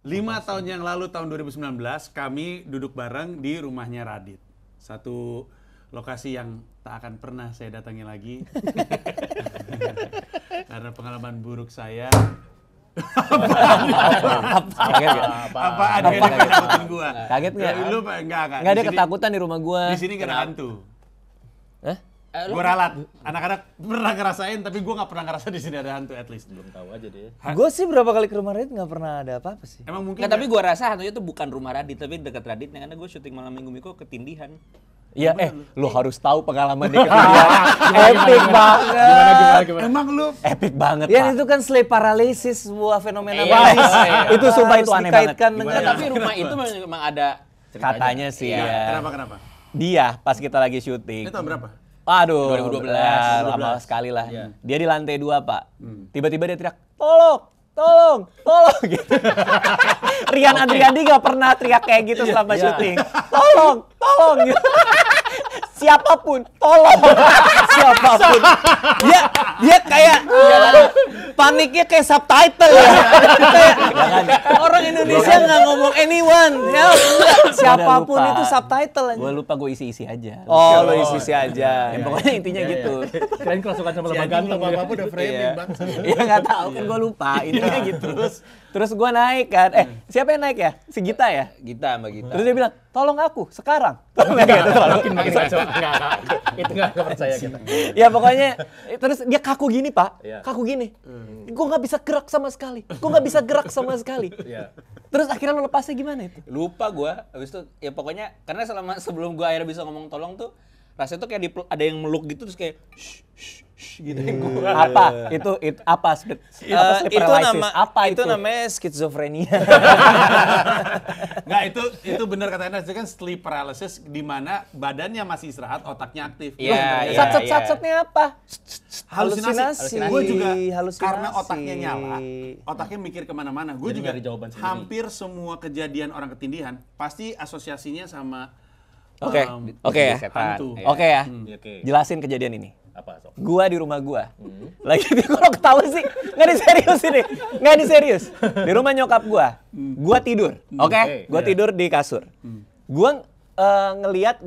tahun yang lalu, tahun 2019, kami duduk bareng di rumahnya Radit. Satu lokasi yang tak akan pernah saya datangi lagi. Karena pengalaman buruk saya. Apa ada yang nakutin gua? Kaget nggak? Lu enggak. Nggak ada ketakutan di rumah gua. Di sini nggak ada hantu. Hah? Gue ralat. Anak-anak pernah ngerasain, tapi gue nggak pernah ngerasa di sini ada hantu at least. Belum tahu aja deh. Gue sih berapa kali ke rumah Radit nggak pernah ada apa-apa sih. Emang mungkin Nggak, tapi gue rasa hantunya tuh bukan rumah Radit, tapi dekat Raditnya, karena gue syuting malam minggu Miko ketindihan. Iya, lo harus tahu pengalaman di ketinggian. Epic banget. Gimana? emang lu Epic banget, Ya Pak. itu kan sleep paralysis, sebuah fenomena Iya, medis. iya. Itu sumpah itu aneh banget. Dikaitkan Nggak, dengan tapi rumah itu memang ada Katanya sih Iya. ya. kenapa? Dia pas kita lagi syuting. Ini tahun berapa? Aduh, 2012. lama sekali lah. Iya. Dia di lantai 2, Pak. Tiba-tiba dia teriak, tolong gitu. Rian Adriandi gak pernah teriak kayak gitu selama syuting. Tolong gitu. Siapapun, tolong. Siapapun. Dia kayak paniknya kayak subtitle ya. Kayak orang Indonesia nggak ngomong anyone. Help. Siapapun lupa. itu subtitle aja. Gue lupa, gue isi-isi aja. Oh, lo isi aja. Ya, pokoknya intinya gitu. Kirain kerasukan sama Si lebah anjing ganteng. apa-apa udah framing, Bang. Iya nggak tahu kan gue lupa. Intinya gitu. Terus gue naik kan. Siapa yang naik ya? Si Gita ya? Gita, Mbak Gita. Terus dia bilang, tolong aku sekarang. Makin kacau. Enggak. Itu enggak percaya kita. Ya pokoknya terus dia kaku gini, Pak. Iya. Kaku gini. Gue nggak bisa gerak sama sekali. Iya. Terus akhirnya lo lepasnya gimana itu? Lupa gue, habis itu ya pokoknya karena sebelum gue akhirnya bisa ngomong tolong tuh rasanya tuh kayak ada yang meluk gitu terus kayak shh gitu. Apa? Itu apa? Sleep paralysis? Apa itu namanya skizofrenia. Nggak, itu benar kata Enes, itu kan sleep paralysis di mana badannya masih istirahat, otaknya aktif. Iya, Satsetnya apa? Halusinasi. Gue juga Halusinasi. karena otaknya nyala, otaknya mikir kemana-mana. Gue Jadi juga nyari jawaban sendiri. hampir semua kejadian orang ketindihan pasti asosiasinya sama Oke ya. hantu. Oke ya. Oke. Jelasin kejadian ini. Apa, Sok? Gua di rumah gua. Lagi kalau ketawa sih nggak diserius ini. Nggak diserius. Di rumah nyokap gua. Gua tidur. Oke? Gua tidur di kasur. Gua ngelihat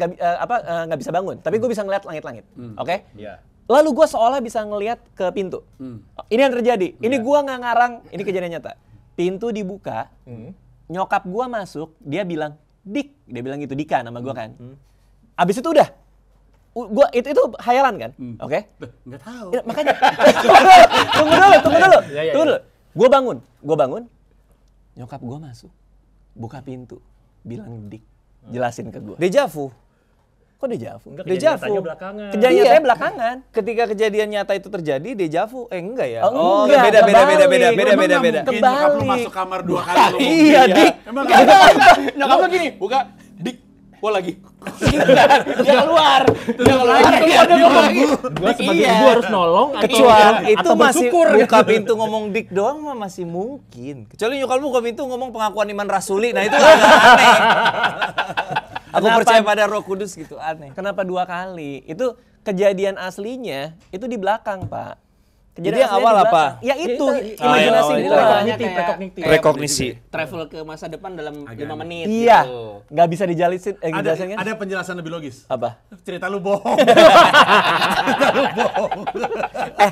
nggak bisa bangun, tapi gua bisa ngelihat langit-langit. Oke? Iya. Lalu gua seolah bisa ngelihat ke pintu. Ini yang terjadi. Ini gua nggak ngarang, ini kejadian nyata. Pintu dibuka. Nyokap gua masuk, dia bilang, "Dik." Dia bilang gitu, Dika nama gua kan. Abis itu udah. Gua itu hayalan kan? Oke? Nggak tahu. Ya, makanya tunggu dulu. Tunggu dulu. Gua bangun. Nyokap gua masuk. Buka pintu. Bilang, "Dik." Jelasin ke gua. Deja vu. Kok deja vu? Enggak, Deja kejadian nyatanya vu. belakangan. Kejadian Iya. nyatanya belakangan. Ketika kejadian nyata itu terjadi, deja vu. Enggak ya? Oh, enggak, beda. Emang nggak Beda. mungkin nyokap lu masuk kamar 2 kali ngomong Iya, gitu. Dik. Emang Nyokap gue gini, buka, dik, gua lagi. Dia keluar. Gua sebagai ibu harus nolong Kecuali itu atau masih bersyukur. buka pintu ngomong dik doang mah masih mungkin. Kecuali nyokap lu buka pintu ngomong pengakuan iman rasuli. Nah itu agak aneh. Aku Kenapa? percaya pada Roh Kudus gitu, aneh. Kenapa 2 kali? Itu kejadian aslinya itu di belakang, Pak. Jadi yang aslinya awal di apa? belakang. Ya itu, yang imajinasi awal gua. itu. Prekognitif. Rekognisi. Travel ke masa depan dalam 5 menit. Iya, gitu. nggak bisa dijelasin kan? ada penjelasan lebih logis. Apa? Cerita lu bohong.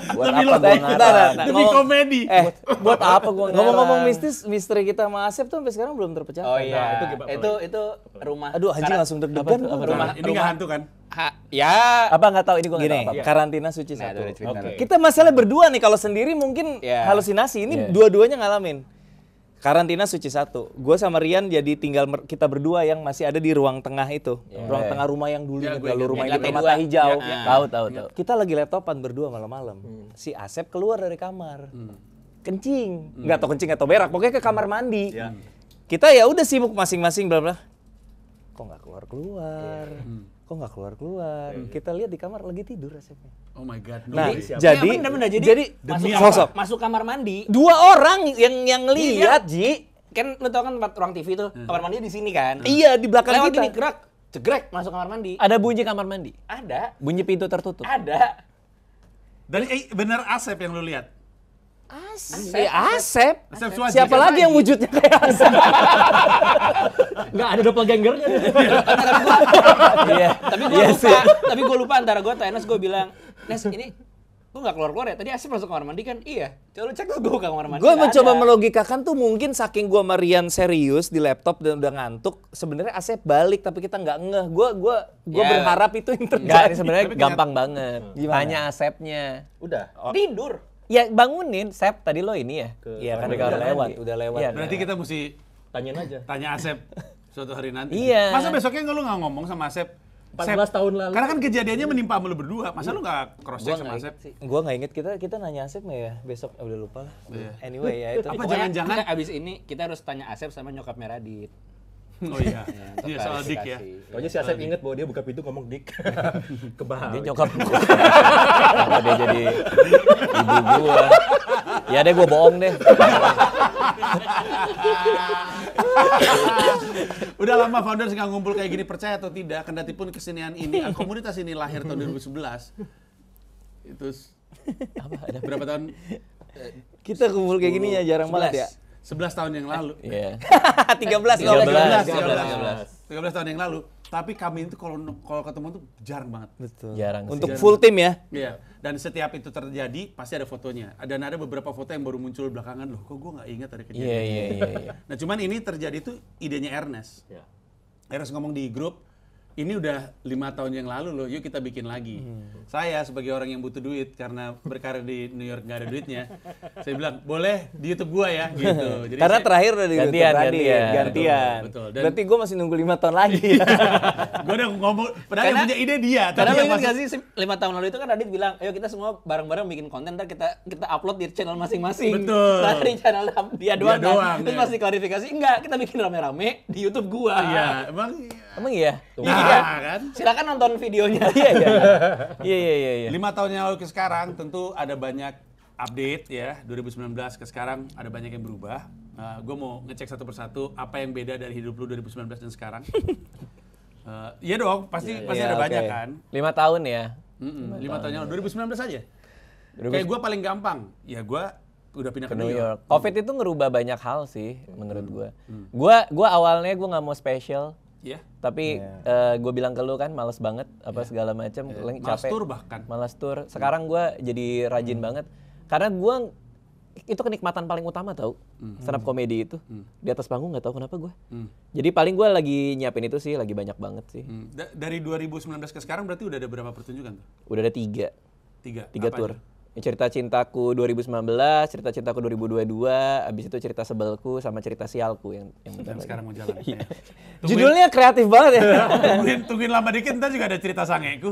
Buat Demi apa gua logis. ngarang? Demi komedi. Buat apa gua ngarang? Ngomong-ngomong mistis, misteri kita sama Asep tuh sampai sekarang belum terpecahkan. Oh iya, itu gimana? itu rumah. Aduh, anjing langsung deg-degan. rumah- Ini nggak hantu kan? Ya. Apa nggak tahu ini gua nggak Gini, tahu apa. karantina suci Nah, satu. itu udah cerita. Oke. Kita masalah berdua nih, kalau sendiri mungkin Iya. halusinasi. Ini dua-duanya ngalamin. Karantina suci satu. Gue sama Rian jadi tinggal kita berdua yang masih ada di ruang tengah itu. Ruang tengah rumah yang dulu, Ya, gue kalau ingat. rumah Yang itu lantai mata 2. hijau. Ya. Tahu. Kita lagi laptopan berdua malam-malam. Si Asep keluar dari kamar. Kencing. Nggak tahu kencing atau berak, pokoknya ke kamar mandi. Kita ya udah sibuk masing-masing bla bla. Kok nggak keluar-keluar? Kok nggak keluar-keluar? Kita lihat di kamar lagi tidur Asepnya. Oh my god. Nah, Jadi, jadi Ya, bener-bener. jadi Demi sosok Masuk kamar mandi. dua orang yang lihat Ji. Kan lu tau kan tempat ruang TV tuh, kamar mandi di sini kan. Iya, di belakang Lewat kita. ini gerak, jegrek masuk kamar mandi. Ada bunyi kamar mandi. Ada. Bunyi pintu tertutup. Ada. dan bener Asep yang lu lihat. Asep. Asep Suwaji Siapa kan lagi yang wujudnya kayak Asep? Nggak ada doppelgangernya. Iya. Tapi gue lupa antara gue atau Enes, gue bilang, Nes ini gue nggak keluar ya. Tadi Asep masuk kamar mandi kan? Iya. Coba lu cek terus gue buka kamar mandi. Gue nggak mencoba ada. melogikakan tuh mungkin saking gue Marian serius di laptop dan udah ngantuk, sebenarnya Asep balik tapi kita nggak ngeh. Gue Ya. berharap itu yang Enggak, terjadi. ini sebenarnya Tapi gampang banget. Gimana? Tanya Asepnya. Udah. Tidur. Ya bangunin, Sep, tadi lo ini ya? Iya kan Di udah kamar lewat, mandi. udah lewat. Iya, Berarti kita mesti Tanyain aja. tanya Asep suatu hari nanti. Iya. Masa besoknya lu nggak ngomong sama Asep? 14 tahun lalu. Karena kan kejadiannya menimpa sama lu berdua. Masa lu nggak cross check sama Asep? Gue nggak inget kita nanya Asep nggak ya besok? Udah lupa lah. Iya. Anyway ya itu. Apa Pokoknya jangan-jangan? kita abis ini kita harus tanya Asep sama nyokapnya Radit. Oh iya. untuk Iya soal Dik ya. klarifikasi. Pokoknya si Asep inget bahwa dia buka pintu ngomong dik. Kebal. Dia nyokap gua. Kenapa dia jadi ibu gua? Ya deh, gua bohong deh. Udah lama Founders nggak ngumpul kayak gini, percaya atau tidak, kendati pun kesenian ini, komunitas ini lahir tahun 2011. Itu Apa ada? berapa tahun? Kita kumpul kayak gini ya jarang banget ya. 11 tahun yang lalu. Iya. 13 13 tahun yang lalu. Tapi kami itu kalau ketemu tuh jarang banget. Betul. Jarang sih. Untuk full tim ya. Iya. Dan setiap itu terjadi pasti ada fotonya. Dan ada beberapa foto yang baru muncul belakangan, loh kok gue nggak ingat ada kejadian. Iya. Nah cuman ini terjadi tuh idenya Ernest. Ya. Ernest ngomong di grup, ini udah 5 tahun yang lalu loh, yuk kita bikin lagi. Saya sebagai orang yang butuh duit karena berkarir di New York nggak ada duitnya, saya bilang boleh di YouTube gua ya, gitu. Jadi Karena saya- terakhir udah di Gantian, YouTube Radit, gantian. Betul. Dan- Berarti gue masih nunggu 5 tahun lagi. gua udah ngomong, padahal yang punya ide dia. Karena tapi lo yang ingat masuk- gak sih 5 tahun lalu itu kan Radit bilang, ayo kita semua bareng-bareng bikin konten, ntar kita upload di channel masing-masing. Betul. Nah, di channel dia doang kan. doang, Terus ya. masih klarifikasi, enggak, kita bikin rame-rame di YouTube gua. Iya, emang. Emang iya? Nah, kan. Silakan nonton videonya. Iya. 5 tahun yang lalu ke sekarang tentu ada banyak update ya. 2019 ke sekarang ada banyak yang berubah. Gue mau ngecek satu persatu apa yang beda dari hidup lu 2019 dan sekarang. Iya dong, pasti ada oke. banyak kan. 5 tahun ya. 5 tahun yang lalu 2019 aja. Kayak gue paling gampang, ya gue udah pindah Ke ke New New York. York. Covid itu ngerubah banyak hal sih menurut gua. Gua awalnya gua nggak mau special. Ya, Tapi gue bilang ke lu kan males banget apa segala macam, malas capek. tur bahkan. Malas tur. Sekarang gue jadi rajin banget karena gue itu kenikmatan paling utama tau stand up comedy itu di atas panggung nggak tahu kenapa gue. Jadi paling gue lagi nyiapin itu sih, lagi banyak banget sih. Dari 2019 ke sekarang berarti udah ada berapa pertunjukan tuh? Udah ada 3 Tiga tour. aja? Cerita cintaku 2019, cerita cintaku 2022, abis itu cerita sebelku sama cerita sialku yang bentar Yang lagi. sekarang mau jalan. Ya. Judulnya kreatif banget ya. Tungguin lama dikit, ntar juga ada cerita sangeku.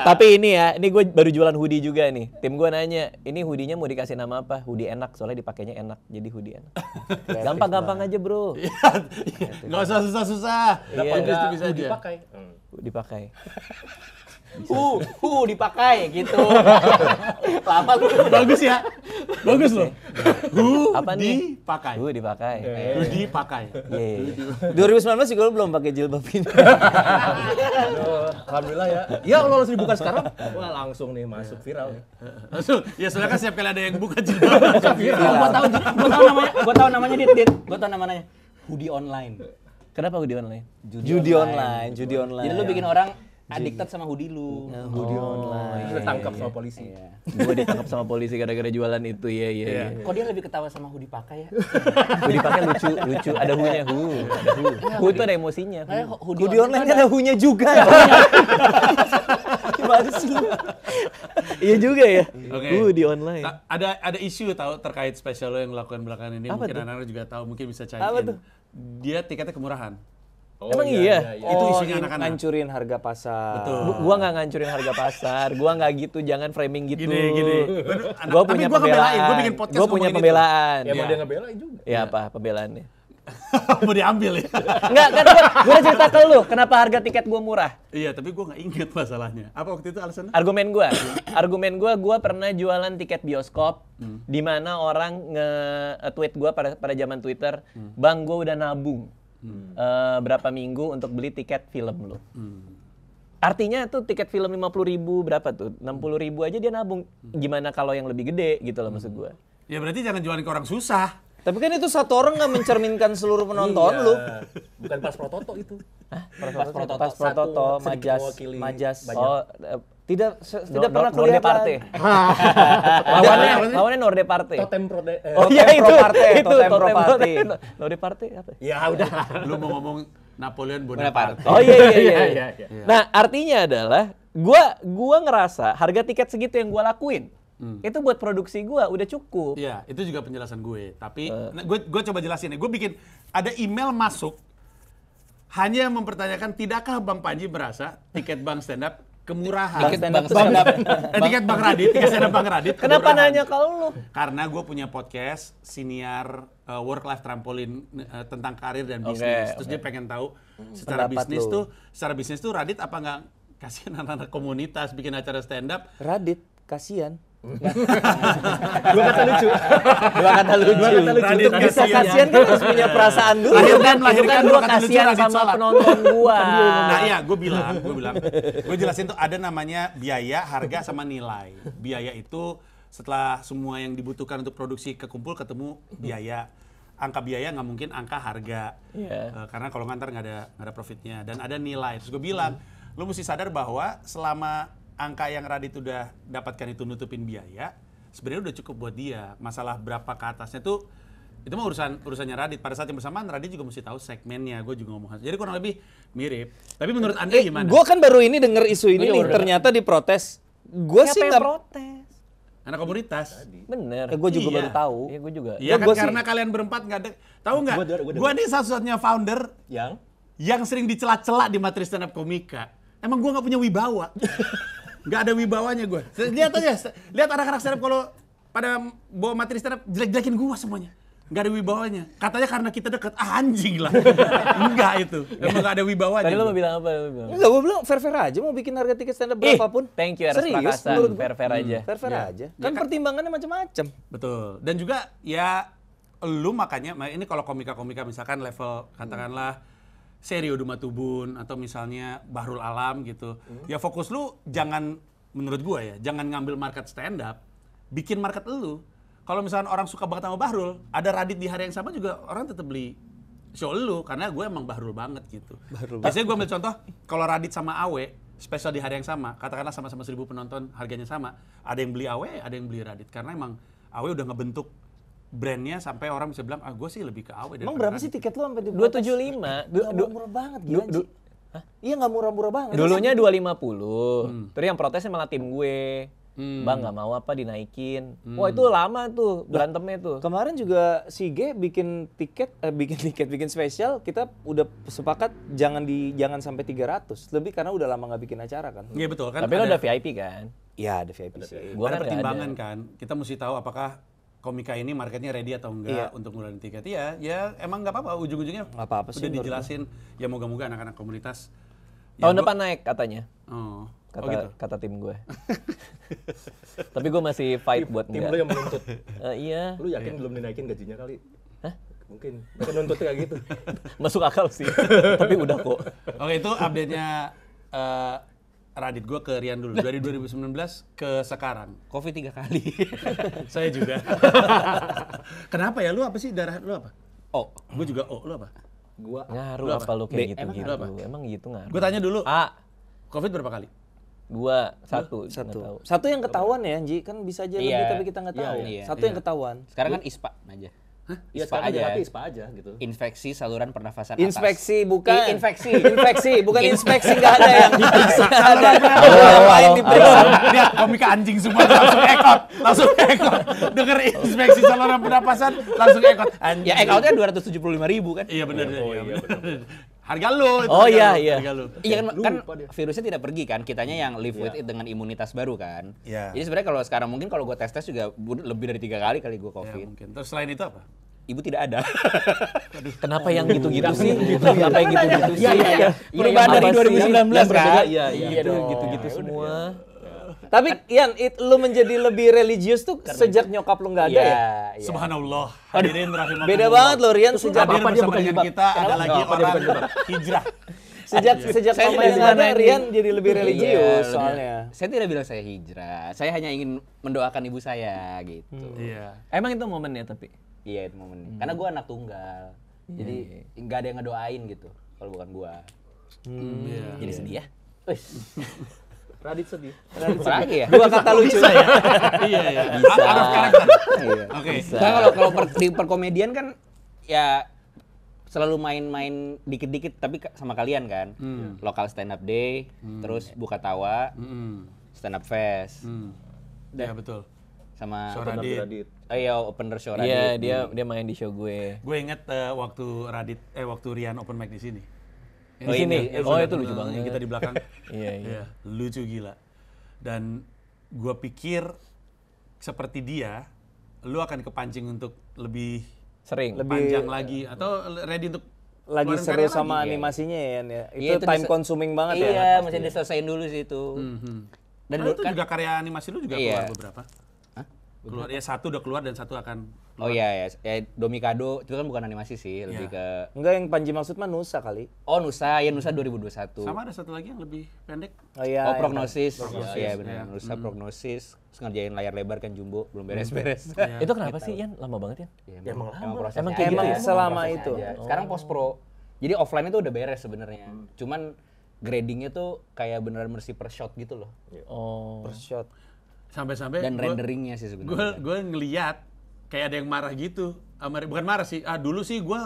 Tapi ini ya, ini gue baru jualan hoodie juga nih. Tim gue nanya, ini hoodie-nya mau dikasih nama apa? Hoodie enak, soalnya dipakainya enak, jadi hoodie enak. Gampang-gampang aja bro. Nggak usah susah-susah. Iya. Itu bisa aja. Dipakai. Dipakai. Dipakai gitu. Lama lu. Bagus ya. Bagus loh. Apa nih? Dipakai. Dipakai. Dipakai. Iya. 2019 juga lu belum pakai jilbab ini. Aduh, alhamdulillah ya. Ya Allah langsung dibuka sekarang. Wah langsung nih masuk viral. Langsung. Ya soalnya kan setiap kali ada yang buka jilbab. Gua tahu namanya Dit. Gua tahu namanya. Hoodie online. Kenapa hoodie online? Judi online. Jadi lu bikin orang addicted sama hoodie lu. Judi online. Terus ditangkap sama polisi. Gue ditangkap sama polisi gara-gara jualan itu, iya. Kok dia lebih ketawa sama hoodie pakai ya? Hoodie pakai lucu, ada hu-nya, hu. Hu itu ada emosinya. Judi online kan ada hu-nya juga. Gimana sih lu? Iya juga ya. Oke. Hoodie online. Ada isu tahu terkait spesial lo yang lakukan belakangan ini. Apa Mungkin tuh? anak-anak juga tahu, mungkin bisa cari. Apa tuh? Dia tiketnya kemurahan. Emang iya? Itu isunya ini anak-anak. ngancurin harga pasar. Betul. Gua nggak ngancurin harga pasar, gua nggak gitu, jangan framing gitu. Gini. Gua Tapi punya gua ngebelain, pembelaan. gua bikin podcast Gua punya ngomongin itu. pembelaan. Ya emang dia ngebelain juga. Ya apa pembelaannya? Mau diambil ya? Enggak, kan gua cerita ke lu, kenapa harga tiket gua murah? Iya, tapi gua nggak inget masalahnya. Apa waktu itu alasannya? Argumen gua pernah jualan tiket bioskop di mana orang nge-tweet gua pada zaman Twitter, "Bang, gua udah nabung berapa minggu untuk beli tiket film lu." Artinya tuh tiket film 50.000 berapa tuh? 60.000 aja dia nabung. Gimana kalau yang lebih gede gitu loh maksud gue. Ya berarti jangan jualin ke orang susah. Tapi kan itu satu orang nggak mencerminkan seluruh penonton lu. Bukan pas Prototo itu. Pas Prototo, sedikit mewakili Majas. banyak. Oh, tidak pernah Norde kelihatan. Parte. Lawannya Norde Parte. Totem Prode. Oh iya Totem itu. Pro Parte, Itu Totem Pro Totem Parte. Norde Parte apa? Ya udah. Lu mau ngomong Napoleon Bonaparte. Oh iya. Iya. Nah, artinya adalah gua ngerasa harga tiket segitu yang gua lakuin itu buat produksi gua udah cukup. Iya, itu juga penjelasan gue. Tapi gue coba jelasin ya. Gue bikin ada email masuk hanya mempertanyakan tidakkah Bang Panji merasa tiket Bang stand up kemurahan? Tiket Bang stand up. Tiket Bang Radit, tiket stand up Bang Radit. Kenapa kemurahan. nanya kalau lu? Karena gue punya podcast siniar work life trampolin tentang karir dan Oke, bisnis. Terus oke. dia pengen tahu secara Pendapat bisnis tuh Radit apa nggak kasih anak-anak komunitas bikin acara stand up? Radit, kasihan. Dua kata lucu. Radit Bisa kasihan kan harus punya perasaan dulu. Melahirkan Itu dua kan kata lucu kasihan Radit sama sholat. penonton gua. Nah iya, gue jelasin tuh ada namanya biaya, harga, sama nilai. Biaya itu setelah semua yang dibutuhkan untuk produksi kekumpul ketemu biaya. Angka biaya nggak mungkin angka harga. Iya. Karena kalau ngantar nggak ada profitnya. Dan ada nilai. Terus gue bilang, lu mesti sadar bahwa selama angka yang Radit udah dapatkan itu nutupin biaya, sebenarnya udah cukup buat dia. Masalah berapa ke atasnya tuh itu mah urusannya Radit. Pada saat yang bersamaan Radit juga mesti tahu segmennya. Gue juga ngomong. Jadi kurang lebih mirip. Tapi menurut Anda gimana? Gue kan baru ini denger isu ini nih, ternyata diprotes. Gue sih nggak protes. Anak komunitas. Bener. Gue juga Iya. baru tahu. Iya, gue juga. Iya kan gua sih- karena kalian berempat nggak ada. Tahu nggak? Gua Gue nih satu-satunya founder yang sering dicela-cela di materi stand up komika. Emang gue nggak punya wibawa. Nggak ada wibawanya gue. Lihat aja, lihat anak-anak stand up kalau pada bawa materi stand up jelek-jelekin gue semuanya. Nggak ada wibawanya. Katanya karena kita deket, anjing lah. Enggak itu. Emang nggak ada wibawanya. Tadi lu gua. mau bilang apa? Lu bilang. Enggak, gue bilang fair-fair aja mau bikin harga tiket stand up berapapun. Thank you Eras Serius, Prakasa. menurut gua. Fair-fair aja. Fair-fair aja. Kan pertimbangannya macam-macam. Betul. Dan juga ya lu makanya ini kalau komika-komika misalkan level katakanlah Serio Dumatubun atau misalnya Bahrul Alam gitu. Ya fokus lu jangan menurut gua ya, jangan ngambil market stand up, bikin market lu. Kalau misalkan orang suka banget sama Bahrul, ada Radit di hari yang sama juga orang tetap beli show lu karena gue emang Bahrul banget gitu. Biasanya gue ambil contoh kalau Radit sama Awe spesial di hari yang sama, katakanlah sama-sama 1.000 penonton harganya sama, ada yang beli Awe, ada yang beli Radit karena emang Awe udah ngebentuk brandnya sampai orang bisa bilang gue sih lebih ke Awe. Emang berapa sih tiket lu sampai di 275. Murah banget gila Ci. Iya nggak murah-murah banget. Dulunya 250. Terus yang protesnya malah tim gue. Bang nggak mau apa dinaikin. Wah itu lama tuh berantemnya tuh. Kemarin juga si G bikin spesial, kita udah sepakat jangan sampai 300 lebih karena udah lama nggak bikin acara kan. Iya betul kan. Tapi lo udah VIP kan? Iya ada VIP sih. Gua Ada kan nggak pertimbangan kan. Kita mesti tahu apakah komika ini marketnya ready atau enggak untuk ngeluarin tiket. Iya, ya emang nggak apa-apa. Ujung-ujungnya Nggak apa-apa sih udah menurut dijelasin. Ya moga-moga anak-anak komunitas. Tahun depan naik katanya. Oh, Kata, gitu. kata tim gue. Tapi gue masih fight buat Tim lu enggak. yang menuntut. Iya. Lu yakin belum dinaikin gajinya kali? Hah? Mungkin. Mereka nuntut kayak gitu. Masuk akal sih. Tapi udah kok. Oke, itu update-nya Radit gue ke Rian dulu. Dari 2019 ke sekarang. Covid 3 kali. Saya juga. Kenapa ya? Lu apa sih? Darah lu apa? Oh, Gue juga O. Lu apa? Gua Ngaruh Lu apa lu kayak gitu-gitu. Emang apa? Emang gitu ngaruh. Gue tanya dulu. A, Covid berapa kali? 2, 1. nggak tahu. Satu yang ketahuan ya Ji, kan bisa aja lebih Iya. tapi kita nggak tahu. Iya. Satu yang ketahuan. sekarang kan ISPA aja. Iya ISPA sekarang aja. tapi ISPA aja gitu. Infeksi saluran pernafasan atas. Inspeksi bukan. Infeksi. Infeksi bukan inspeksi, nggak ada yang diperiksa. Ada. Halo. Diperiksa. Lihat komika anjing semua langsung ekot. Denger inspeksi saluran pernapasan langsung ekot. Anjing. Ya account-nya 275.000 kan? Iya benar. Iya benar. Harga lu. itu Oh, harga iya, lu, iya. Harga lu. Iya kan virusnya tidak pergi kan, kitanya yang live with it dengan imunitas baru kan. Iya. Jadi sebenarnya kalau sekarang mungkin kalau gue tes juga lebih dari 3 kali gue Ya, COVID. mungkin. Terus selain itu apa? Ibu tidak ada. Kenapa yang gitu-gitu sih? Kenapa yang gitu-gitu sih? Perubahan dari 2019 kan? Iya, Iya dong, gitu-gitu semua. Tapi Ian, lu menjadi lebih religius tuh sejak nyokap lu nggak ada ya? Iya. Subhanallah. Hadirin rahimahumullah. Beda banget loh Rian sejak Hadir Apa dia bersama bukan dengan jilbab? kita ada lagi Apa dia bukan orang hijrah. Sejak Saya Mama yang tidak ada, sedang Rian jadi lebih religius Iya, soalnya. Saya tidak bilang saya hijrah. Saya hanya ingin mendoakan ibu saya gitu. Iya. Emang itu momennya tapi. Iya itu momennya. Karena gue anak tunggal. Jadi nggak ada yang ngedoain gitu kalau bukan gue. Iya. Jadi sedih ya. Radit sedih. Apa lagi ya? Dua kata lucu. Iya, iya. Out of character. Iya. Oke. Nah, kalau di perkomedian kan ya selalu main-main dikit-dikit tapi sama kalian kan. Lokal stand up day, terus buka tawa, stand up fest. Iya, betul. Sama So Radit. Radit. oh iya opener show Iya, Radit. dia main di show gue. Gue inget waktu Rian open mic di sini. Di sini? Oh, itu lucu banget. Yang kita di belakang. Iya, iya. Lucu gila. Dan gue pikir seperti dia, lu akan kepancing untuk lebih Sering. panjang lagi atau ready untuk Lagi keluarin seru karya sama lagi. animasinya ya. Iya, Itu itu time consuming banget ya. Iya, mesti diselesain dulu sih itu. Dan Dan itu juga karya animasi lu juga Iya. keluar beberapa. Keluar ya, satu udah keluar dan satu akan Oh iya ya, Domikado itu kan bukan animasi sih, lebih ke Enggak, yang Panji maksud mah Nusa kali. Oh Nusa 2021. sama ada satu lagi yang lebih pendek. Oh iya. Oh Prognosis. Iya benar. Nusa Prognosis. Terus ngerjain layar lebar kan Jumbo belum beres-beres. Itu kenapa sih, Yan? Lama banget, Yan? Ya, emang prosesnya Emang aja. kayak gitu ya? Selama Prosesnya itu. aja. Sekarang post pro. Jadi offline itu udah beres sebenarnya. Cuman gradingnya tuh kayak beneran mesti per shot gitu loh. Oh. Per shot. Sampai-sampai Dan gua- renderingnya sih sebenarnya. gue ngeliat kayak ada yang marah gitu. Bukan marah sih. Dulu sih gue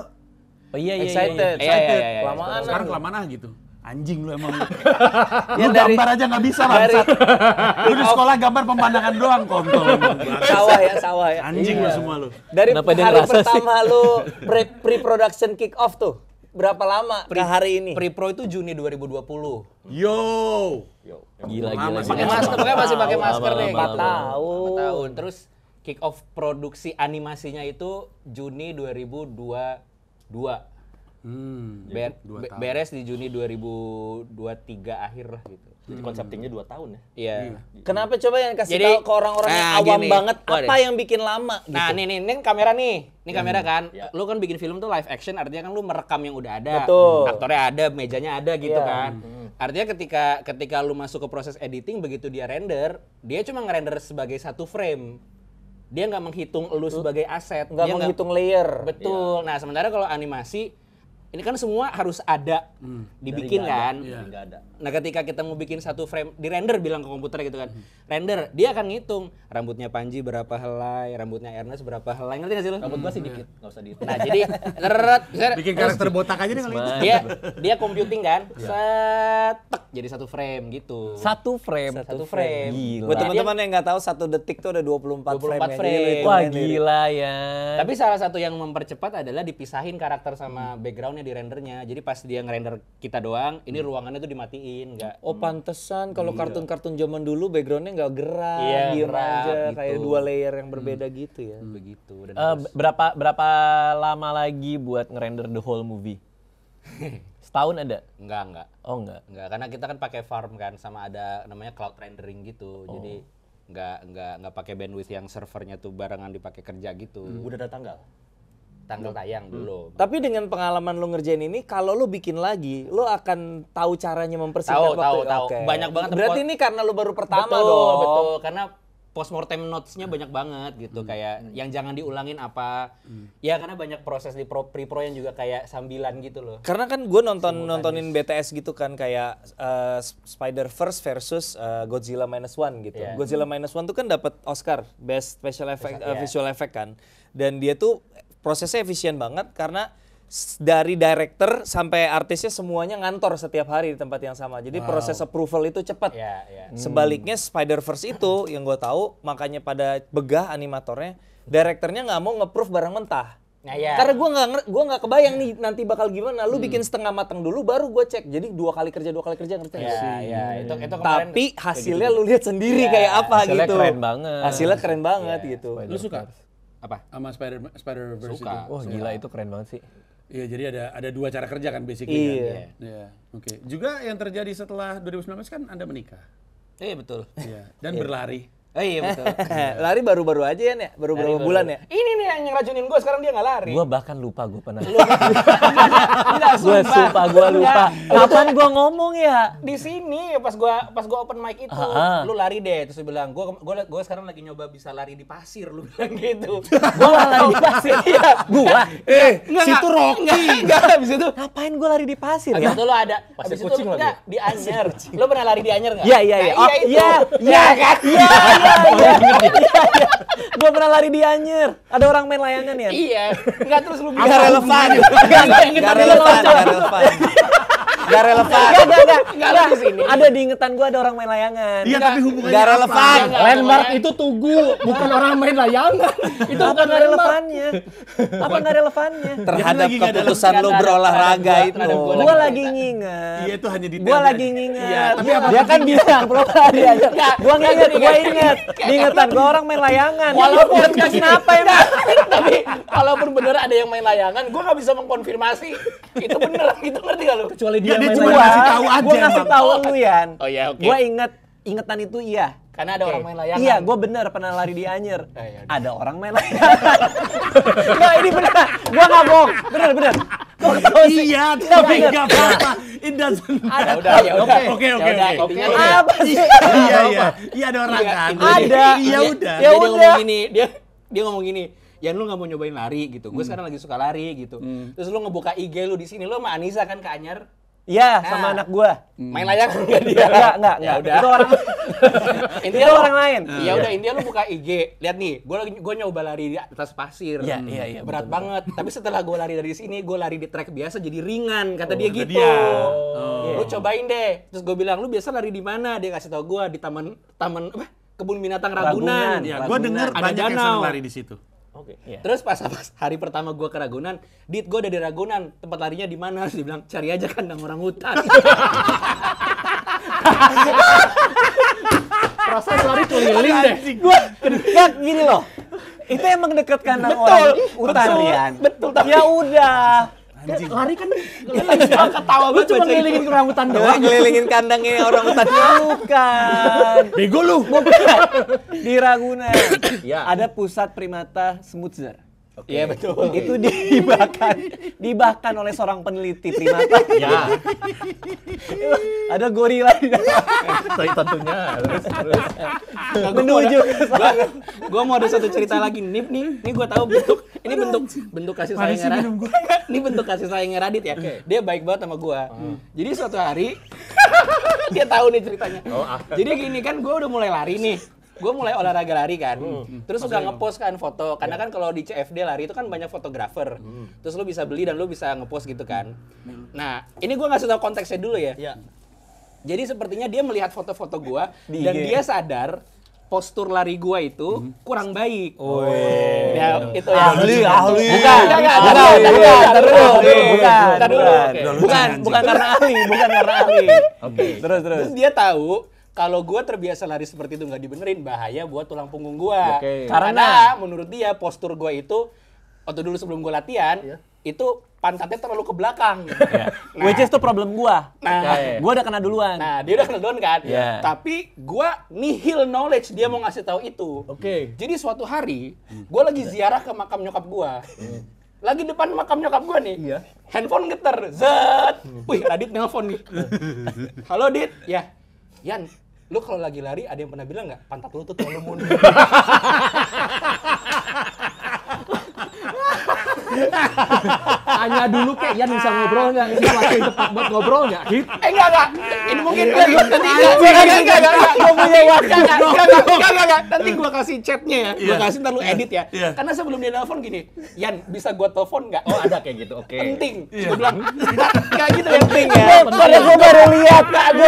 Oh iya, iya, iya. Excited. Iya, iya, iya, iya. Kelamaan. sekarang kelamaan gitu. Anjing lu emang. Ya, Lu dari- gambar aja nggak bisa bangsat. Lu di sekolah gambar pemandangan doang kontol. Sawah ya. Anjing lu semua lu. Dari Kenapa dia hari ngerasa sih? pertama lu pre-production kick off tuh. Berapa lama ke hari ini? Pre-pro itu Juni 2020. Yo. Gila, Lama gila. sih. Pakai masker, pokoknya masih pakai masker deh. 4 gitu. tahun. 4 tahun. Terus kick off produksi animasinya itu Juni 2022. Beres di Juni 2023 akhir lah gitu. Jadi konseptingnya 2 tahun ya. Iya. Kenapa coba yang kasih Jadi, tahu ke orang-orang yang nah, awam gini. banget Wah, apa deh. yang bikin lama gitu? Nah, ini kamera nih. Ini kamera kan. Lu kan bikin film tuh live action artinya kan lu merekam yang udah ada. Betul. Aktornya ada, mejanya ada gitu Iya. kan. Artinya ketika lu masuk ke proses editing begitu dia render, dia cuma ngerender sebagai satu frame. Dia nggak menghitung lu sebagai aset. Nggak Dia menghitung layer. Betul. Nah, sementara kalau animasi ini kan semua harus ada dibikin kan. Jadi nggak ada. Nah, ketika kita mau bikin satu frame di render bilang ke komputer gitu kan. Render, dia akan ngitung rambutnya Panji berapa helai, rambutnya Ernest berapa helai. Ngerti nggak sih lu? Rambut gua sih dikit, nggak usah dihitung. Nah, jadi teret, Bikin karakter botak aja nih kali itu. dia computing kan. Setek jadi satu frame gitu. Satu frame. Satu frame. Gila. Buat teman-teman yang nggak tahu 1 detik tuh ada 24 frame. 24 ya. frame. Jadi lu Wah, hitungin sendiri. gila ya. Tapi salah satu yang mempercepat adalah dipisahin karakter sama backgroundnya di rendernya. Jadi pas dia ngerender kita doang, ini ruangannya tuh dimatiin, nggak. Oh pantesan kalau kartun-kartun zaman dulu backgroundnya nggak gerak, Iya, diem gerak, aja gitu. kayak 2 layer yang berbeda gitu ya. Begitu. Dan Berapa lama lagi buat ngerender the whole movie? Setahun ada? enggak. Oh enggak. Enggak, karena kita kan pakai farm kan sama ada namanya cloud rendering gitu. Jadi enggak pakai bandwidth yang servernya tuh barengan dipakai kerja gitu. Udah ada tanggal. Tanggal tayang dulu. Tapi dengan pengalaman lu ngerjain ini, kalau lu bikin lagi, lu akan tahu caranya mempersingkat waktu. Tahu. Oke. Banyak banget. Berarti ini karena lu baru pertama betul, dong. Betul, karena postmortem notes-nya banyak banget gitu, kayak yang jangan diulangin apa. Ya karena banyak proses di pre-pro yang juga kayak sambilan gitu loh. Karena kan gue nontonin BTS gitu kan kayak Spider-Verse versus Godzilla -1 gitu. Iya. Godzilla -1 tuh kan dapat Oscar Best Special Effect Iya. Visual Effect kan. Dan dia tuh prosesnya efisien banget karena dari director sampai artisnya semuanya ngantor setiap hari di tempat yang sama. Jadi proses approval itu cepat. Iya. Sebaliknya Spider-Verse itu yang gue tahu makanya pada begah animatornya, direkturnya nggak mau nge-proof barang mentah. Nah, ya. Karena gue nggak kebayang nih nanti bakal gimana. Lu bikin setengah matang dulu, baru gue cek. Jadi 2 kali kerja ngerti nggak sih? Iya. Itu kemarin Tapi hasilnya lu lihat sendiri kayak apa hasilnya gitu. keren banget. Hasilnya keren banget gitu. Lu suka apa? sama Spider-Verse Suka. itu? Wah gila itu keren banget sih. Iya, jadi ada 2 cara kerja kan basically Iya. kan. Iya. Oke. Juga yang terjadi setelah 2019 kan Anda menikah. Iya betul. Iya. Dan berlari. Oh iya betul. Lari baru-baru aja ya, baru beberapa bulan ya. Ini nih yang racunin gue sekarang dia nggak lari. Gua bahkan lupa gue pernah. Enggak, Gue sumpah gue lupa. Kapan gue ngomong ya? Di sini pas gua open mic itu, lu lari deh. Terus dia bilang, gua sekarang lagi nyoba bisa lari di pasir, lu bilang gitu. Gua lari di pasir. Gua. Situ Rocky. Enggak, habis itu. Ngapain gue lari di pasir Habis ya? itu lu ada, Pasir habis itu kucing lu lagi. enggak di Anyer. Lu pernah lari di Anyer enggak? Iya, iya, iya. Oh, itu. iya, iya kan? Iya. Gue pernah lari di Anyer. Ada orang main layangan ya? Iya. Enggak terus lu bilang. Gak relevan. Gak relevan. Gak relevan. Enggak lu di sini. Ada di ingetan gue ada orang main layangan. Iya, tapi hubungannya Gak apa? relevan. Landmark itu Tugu, bukan orang main layangan. Itu Apa bukan nggak landmark. relevannya? Apa nggak relevannya? Terhadap lagi nggak ada keputusan relevan. lo Ada berolahraga gua- itu. ada gua Gua lagi lagi nginget. Iya, itu hanya detail. Gua lagi aja. nginget. Iya, tapi apa Dia kan bilang perlu lari aja. Gua nginget, gua inget. Di ingetan gua orang main layangan. Walaupun kenapa ya? tapi walaupun bener ada yang main layangan, gua nggak bisa mengkonfirmasi itu bener, gitu ngerti gak lu? Kecuali Dia dia main cuma layangan. ngasih tahu aja, Gua ngasih Bang. tahu lu Yan. Oh iya, oke. Gua ingetan itu iya. Karena ada orang main layangan. Iya, gue bener pernah lari di Anyer. iya. Ada orang main layangan. Nggak, ini bener. Gue nggak bohong. Bener. Kok ketawa sih? Iya, tapi nggak apa-apa. It doesn't Ya udah, ya udah. Oke. Ya udah, intinya lu- Apa sih? Iya, ada orang kan. Ada. Iya, udah. Ya Dia udah. ngomong gini, dia ngomong gini. Ya lu nggak mau nyobain lari gitu. Gue sekarang lagi suka lari gitu. Terus lu ngebuka IG lu di sini, lu sama Anissa kan ke Anyer. Iya, sama anak gue. Main layangan enggak dia? Enggak. Ya udah. Itu orang Intinya itu lu- orang lain. Ya udah, intinya lu buka IG. Lihat nih, gue nyoba lari di atas pasir. Iya, Berat banget. Tapi setelah gue lari dari sini, gue lari di trek biasa jadi ringan, kata dia gitu. dia. Lu cobain deh. Terus gue bilang, lu biasa lari di mana? Dia kasih tau gue di taman apa? Kebun binatang Ragunan. Ragunan. Ya, gue dengar Ada banyak yang danau. sering lari di situ. Oke. Iya. Terus pas hari pertama gue ke Ragunan, Dit, gue udah di Ragunan, tempat larinya di mana? Dia bilang, cari aja kandang orang hutan. Perasaan lari keliling deh. Gua enggak gini loh. Itu emang deket kandang orang hutan, Rian. Betul, tapi Ya udah. Lari kan ketawa lu banget cuma baca itu. ngelilingin orang hutan Doang doang. ngelilingin kandangnya orang hutannya bukan. Bego lu. Bukan. Di Ragunan. Iya. Ada pusat primata Smutzer. Iya betul. Itu dibahkan oleh seorang peneliti primata. Ya, Ada gorila di dalam. tentunya. Terus. Menuju ke sana. Gue mau ada satu cerita lagi nih gue tahu bentuk kasih sayangnya Radit. Ini bentuk kasih sayangnya Radit ya. Dia baik banget sama gue. Jadi suatu hari dia tahu nih ceritanya. Jadi gini kan, gue udah mulai lari nih. Gue mulai olahraga lari kan. Terus suka ngepost kan foto. Karena kan kalau di CFD lari itu kan banyak fotografer. Terus lu bisa beli dan lu bisa ngepost gitu kan. Nah, ini gue ngasih tahu konteksnya dulu ya. Ya. Jadi sepertinya dia melihat foto-foto gua Di dan IG. dia sadar postur lari gua itu kurang baik. Ya, itu ya. ahli. Bukan, Bukan karena ahli. Oke. Terus. Terus dia tahu kalau gua terbiasa lari seperti itu nggak dibenerin, bahaya buat tulang punggung gua. Oke. Karena menurut dia postur gua itu waktu dulu sebelum gua latihan itu pantatnya terlalu ke belakang. Which is tuh problem gua. Nah, Gua udah kena duluan. Nah, dia udah kena duluan kan? Iya. Tapi gua nihil knowledge dia mau ngasih tahu itu. Oke. Jadi suatu hari, gua lagi ziarah ke makam nyokap gua. Lagi depan makam nyokap gua nih. Iya. Handphone geter. Zet. Wih, Radit nelpon nih. Halo, Dit. Ya. Yan, lu kalau lagi lari ada yang pernah bilang nggak pantat lu tuh terlalu mundur? Tanya dulu kek, Yan bisa ngobrol nggak? Ini waktu yang tepat buat ngobrol nggak? Hit. Enggak. Ini mungkin nanti enggak. Gua punya waktu. Enggak. Nanti gua kasih chatnya ya. Gua kasih ntar lu edit ya. Karena sebelum dia nelpon gini, Yan, bisa gua telepon nggak? Oh, ada kayak gitu. Oke. Penting. Gua bilang, enggak gitu ya. Penting ya. Karena gua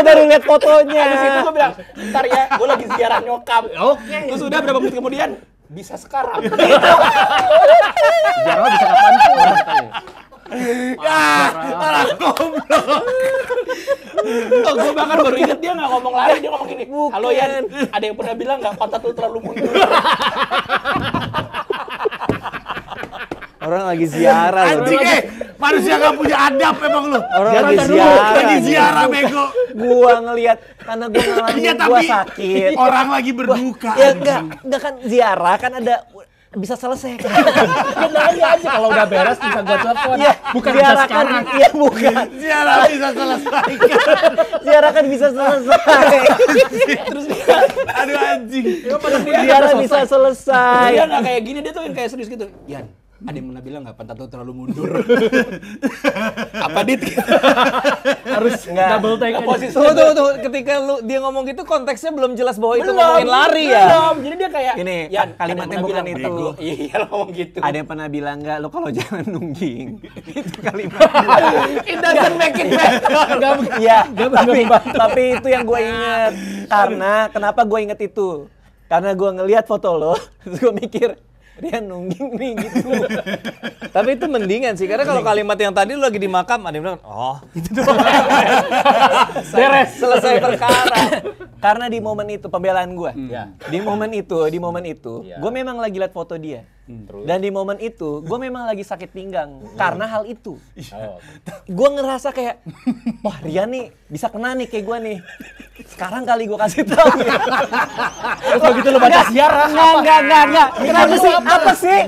baru lihat fotonya. Habis itu gua bilang, ntar ya, gua lagi ziarah nyokap. Oke. Terus udah berapa menit kemudian, bisa sekarang. Jarang bisa kapan pun katanya. Oh, gue bahkan baru inget dia nggak ngomong lari, dia ngomong gini. Halo Yan, ada yang pernah bilang nggak pantat lu terlalu mundur? Orang lagi ziarah loh. Anjing, manusia nggak punya adab emang lu. Orang lagi ziarah. Lagi ziarah, bego. Gua ngelihat karena gua ngalamin Iya, gua tapi sakit. orang lagi berduka. Ya enggak kan ziarah kan ada bisa selesai kan. Nanya aja kalau udah beres bisa gua telepon. Iya, Bukan ziarah bisa kan, sekarang. iya bukan. Ziarah bisa selesai. Ziarah kan bisa selesai. Terus aduh anjing. Ziarah bisa selesai. Dia nggak kayak gini, dia tuh yang kayak serius gitu. Yan, ada yang pernah bilang nggak pantat lu terlalu mundur? Apa dit? Harus double take aja. Tunggu. Ketika dia ngomong gitu konteksnya belum jelas bahwa itu ngomongin lari ya. Belum. Jadi dia kayak Ini Yan, kalimatnya ada yang bukan pernah itu. bilang, iya lo ngomong gitu. Ada yang pernah bilang nggak, lo kalau jangan nungging. Itu kalimatnya. It doesn't make it better. Iya, tapi itu yang gue inget. Karena, kenapa gue inget itu? Karena gue ngelihat foto lo, terus gue mikir, Rian nungging nih gitu. Tapi itu mendingan sih, karena kalau kalimat yang tadi lu lagi di makam, ada yang bilang, oh gitu doang. Beres, selesai perkara. Karena di momen itu, pembelaan gue. Di momen itu, gue memang lagi lihat foto dia. Dan di momen itu, gue memang lagi sakit pinggang. Karena hal itu. Gue ngerasa kayak, wah Rian nih bisa kena nih kayak gue nih. Sekarang kali gue kasih tau. Terus begitu lu baca ziarah. Enggak. Kenapa sih? Apa sih?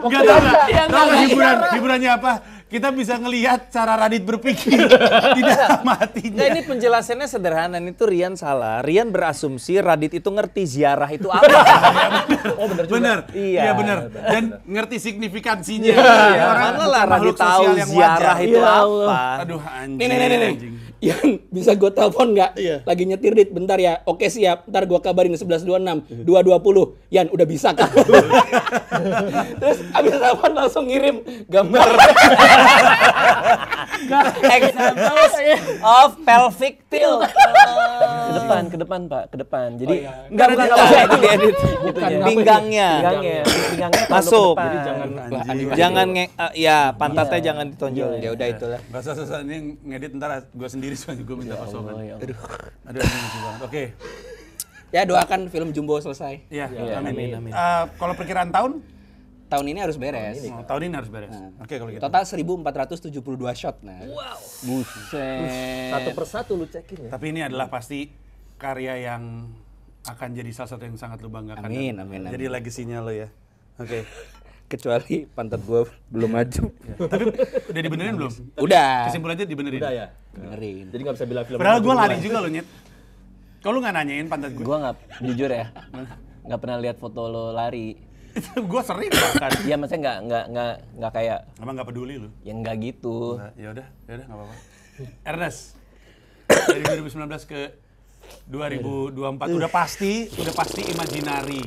Enggak tahu nggak? Tahu nggak hiburannya apa? Kita bisa ngelihat cara Radit berpikir di dalam hatinya. Nah, ini penjelasannya sederhana, itu Rian salah. Rian berasumsi Radit itu ngerti ziarah itu apa. Oh bener juga. Bener. Iya. Iya bener. Dan ngerti signifikansinya. Iya, Orang mana lah makhluk Radit tahu sosial yang ziarah wajar. itu Ya apa. Aduh anjing. Nih. Yan, bisa gue telepon nggak? Lagi nyetir dit, bentar ya. Oke siap, ntar gue kabarin 11.26, 2.20. Yan, udah bisa kan? Terus abis telepon langsung ngirim gambar. Examples of pelvic tilt. Ke depan Pak, ke depan. Jadi enggak usah itu diedit. Pinggangnya. Pinggangnya Masuk. Jadi Jangan ya pantatnya jangan ditonjol. Ya udah itulah. Gak usah ini ngedit ntar gue sendiri soalnya gue minta kosongan. Aduh anjing lucu banget. Oke. Ya doakan film Jumbo selesai. Iya, amin. amin. Kalau perkiraan tahun? Tahun ini harus beres. Tahun ini harus beres. Oke kalau gitu. Total 1.472 shot. Nah. Buset. Satu persatu lu cekin ya. Tapi ini adalah pasti karya yang akan jadi salah satu yang sangat lu banggakan. Amin. Jadi legasinya lo ya. Oke. Kecuali pantat gue belum maju. Tapi udah dibenerin belum? Udah. Kesimpulannya dibenerin. Udah ya. Benerin. Jadi nggak bisa bilang film. Padahal gue lari juga lo Nyet. Kalau lu nggak nanyain pantat gue. Gue nggak, jujur ya, nggak pernah lihat foto lo lari. Gue sering bahkan. Iya, maksudnya nggak kayak, Emang nggak peduli lu? yang nggak gitu. Nah, ya udah nggak apa-apa. Ernest dari 2019 ke 2024 udah pasti imajinari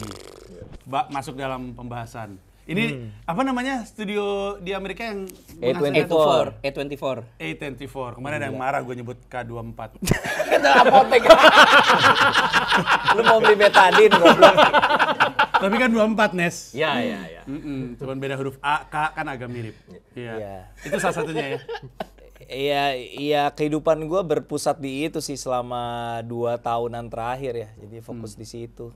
masuk dalam pembahasan. Ini apa namanya studio di Amerika yang menghasilkan A24. Kemarin ada yang marah gue nyebut K24. Itu apotek. Lu mau beli betadin goblok. Tapi kan 24 Nes. Ya. Cuman beda huruf A, K kan agak mirip. Iya. Iya. Itu salah satunya ya. Iya kehidupan gue berpusat di itu sih selama 2 tahunan terakhir ya. Jadi fokus di situ.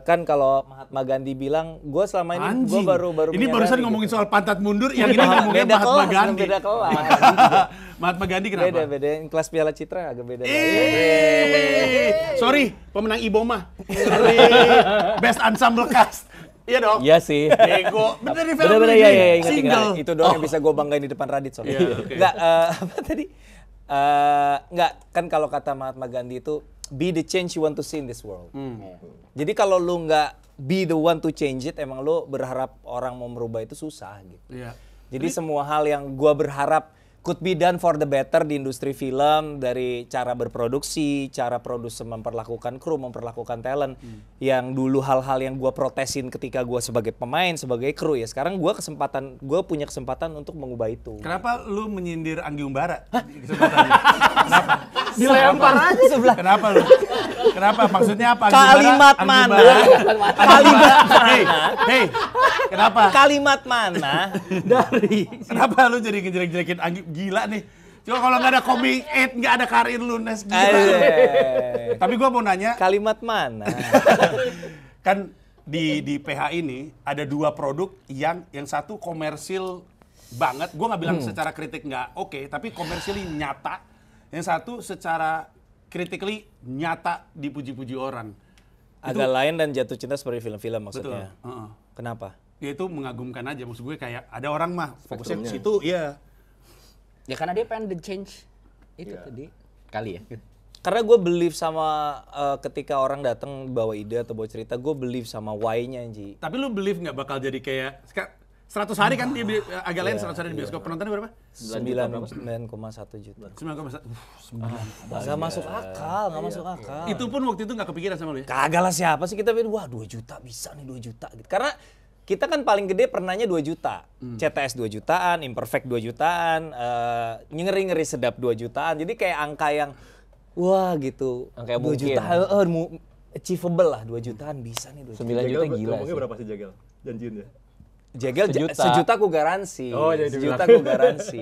Kan kalau Mahatma Gandhi bilang, gue selama ini gue baru ini barusan menyadari ngomongin gitu. soal pantat mundur, yang ini ngomongin Beda Mahatma kelas, Gandhi. beda kelas. Mahatma Gandhi kenapa? Beda yang kelas Piala Citra agak beda. Sorry, pemenang Iboma. Sorry, best ensemble cast. Iya dong. Iya sih. Bego. Bener di film Bener-bener ini. ya ingat. Single. Itu doang yang bisa gue banggain di depan Radit soalnya. Iya, oke. Enggak, apa tadi? Enggak, kan kalau kata Mahatma Gandhi itu be the change you want to see in this world. Jadi kalau lu nggak be the one to change it, emang lu berharap orang mau merubah itu susah gitu. Iya. Jadi semua hal yang gua berharap could be done for the better di industri film, dari cara berproduksi, cara produser memperlakukan kru, memperlakukan talent, yang dulu hal-hal yang gua protesin ketika gua sebagai pemain, sebagai kru ya. Sekarang gua punya kesempatan untuk mengubah itu. Kenapa lu menyindir Anggi Umbara? Kesempatannya. Kenapa? Dilempar aja sebelah. Kenapa lu? Kenapa? Maksudnya apa? Kalimat mana? Kalimat mana? Hey, kenapa? Kalimat mana? Kenapa lu jadi ngejelek-jelekin Anggi? Gila nih. Coba kalau nggak ada Coming 8, nggak ada karir lu, Nes. Gila. Tapi gua mau nanya. Kalimat mana? Kan di PH ini ada 2 produk yang satu komersil banget. Gue nggak bilang secara kritik nggak oke, tapi komersialnya nyata. Yang satu secara critically nyata dipuji-puji orang. Agak lain dan jatuh cinta seperti film-film maksudnya. Betul. Kenapa? Ya itu mengagumkan aja. Maksud gue kayak ada orang mah fokusnya ke situ, iya. Ya karena dia pengen the change itu tadi kali ya. Karena gue believe sama ketika orang datang bawa ide atau bawa cerita, gue believe sama why-nya, Ji. Tapi lu believe nggak bakal jadi kayak 100 hari kan dia agak lain 100 hari di bioskop. Penontonnya berapa? 9,1 juta. 9,1. Nggak masuk akal, nggak masuk akal. Itu pun waktu itu nggak kepikiran sama lu ya? Kagak lah, siapa sih kita pikir, wah 2 juta bisa nih 2 juta gitu. Karena kita kan paling gede pernahnya 2 juta. CTS 2 jutaan, Imperfect 2 jutaan, ngeri-ngeri sedap 2 jutaan. Jadi kayak angka yang wah gitu. Angka yang 2 mungkin. juta achievable lah, 2 jutaan bisa nih 2 juta. 9 juta gila Ngomongnya sih. berapa sih Jagel? Janjiin ya? Jagel Sejuta. sejuta aku garansi. Oh, jadi sejuta dibilang. aku garansi.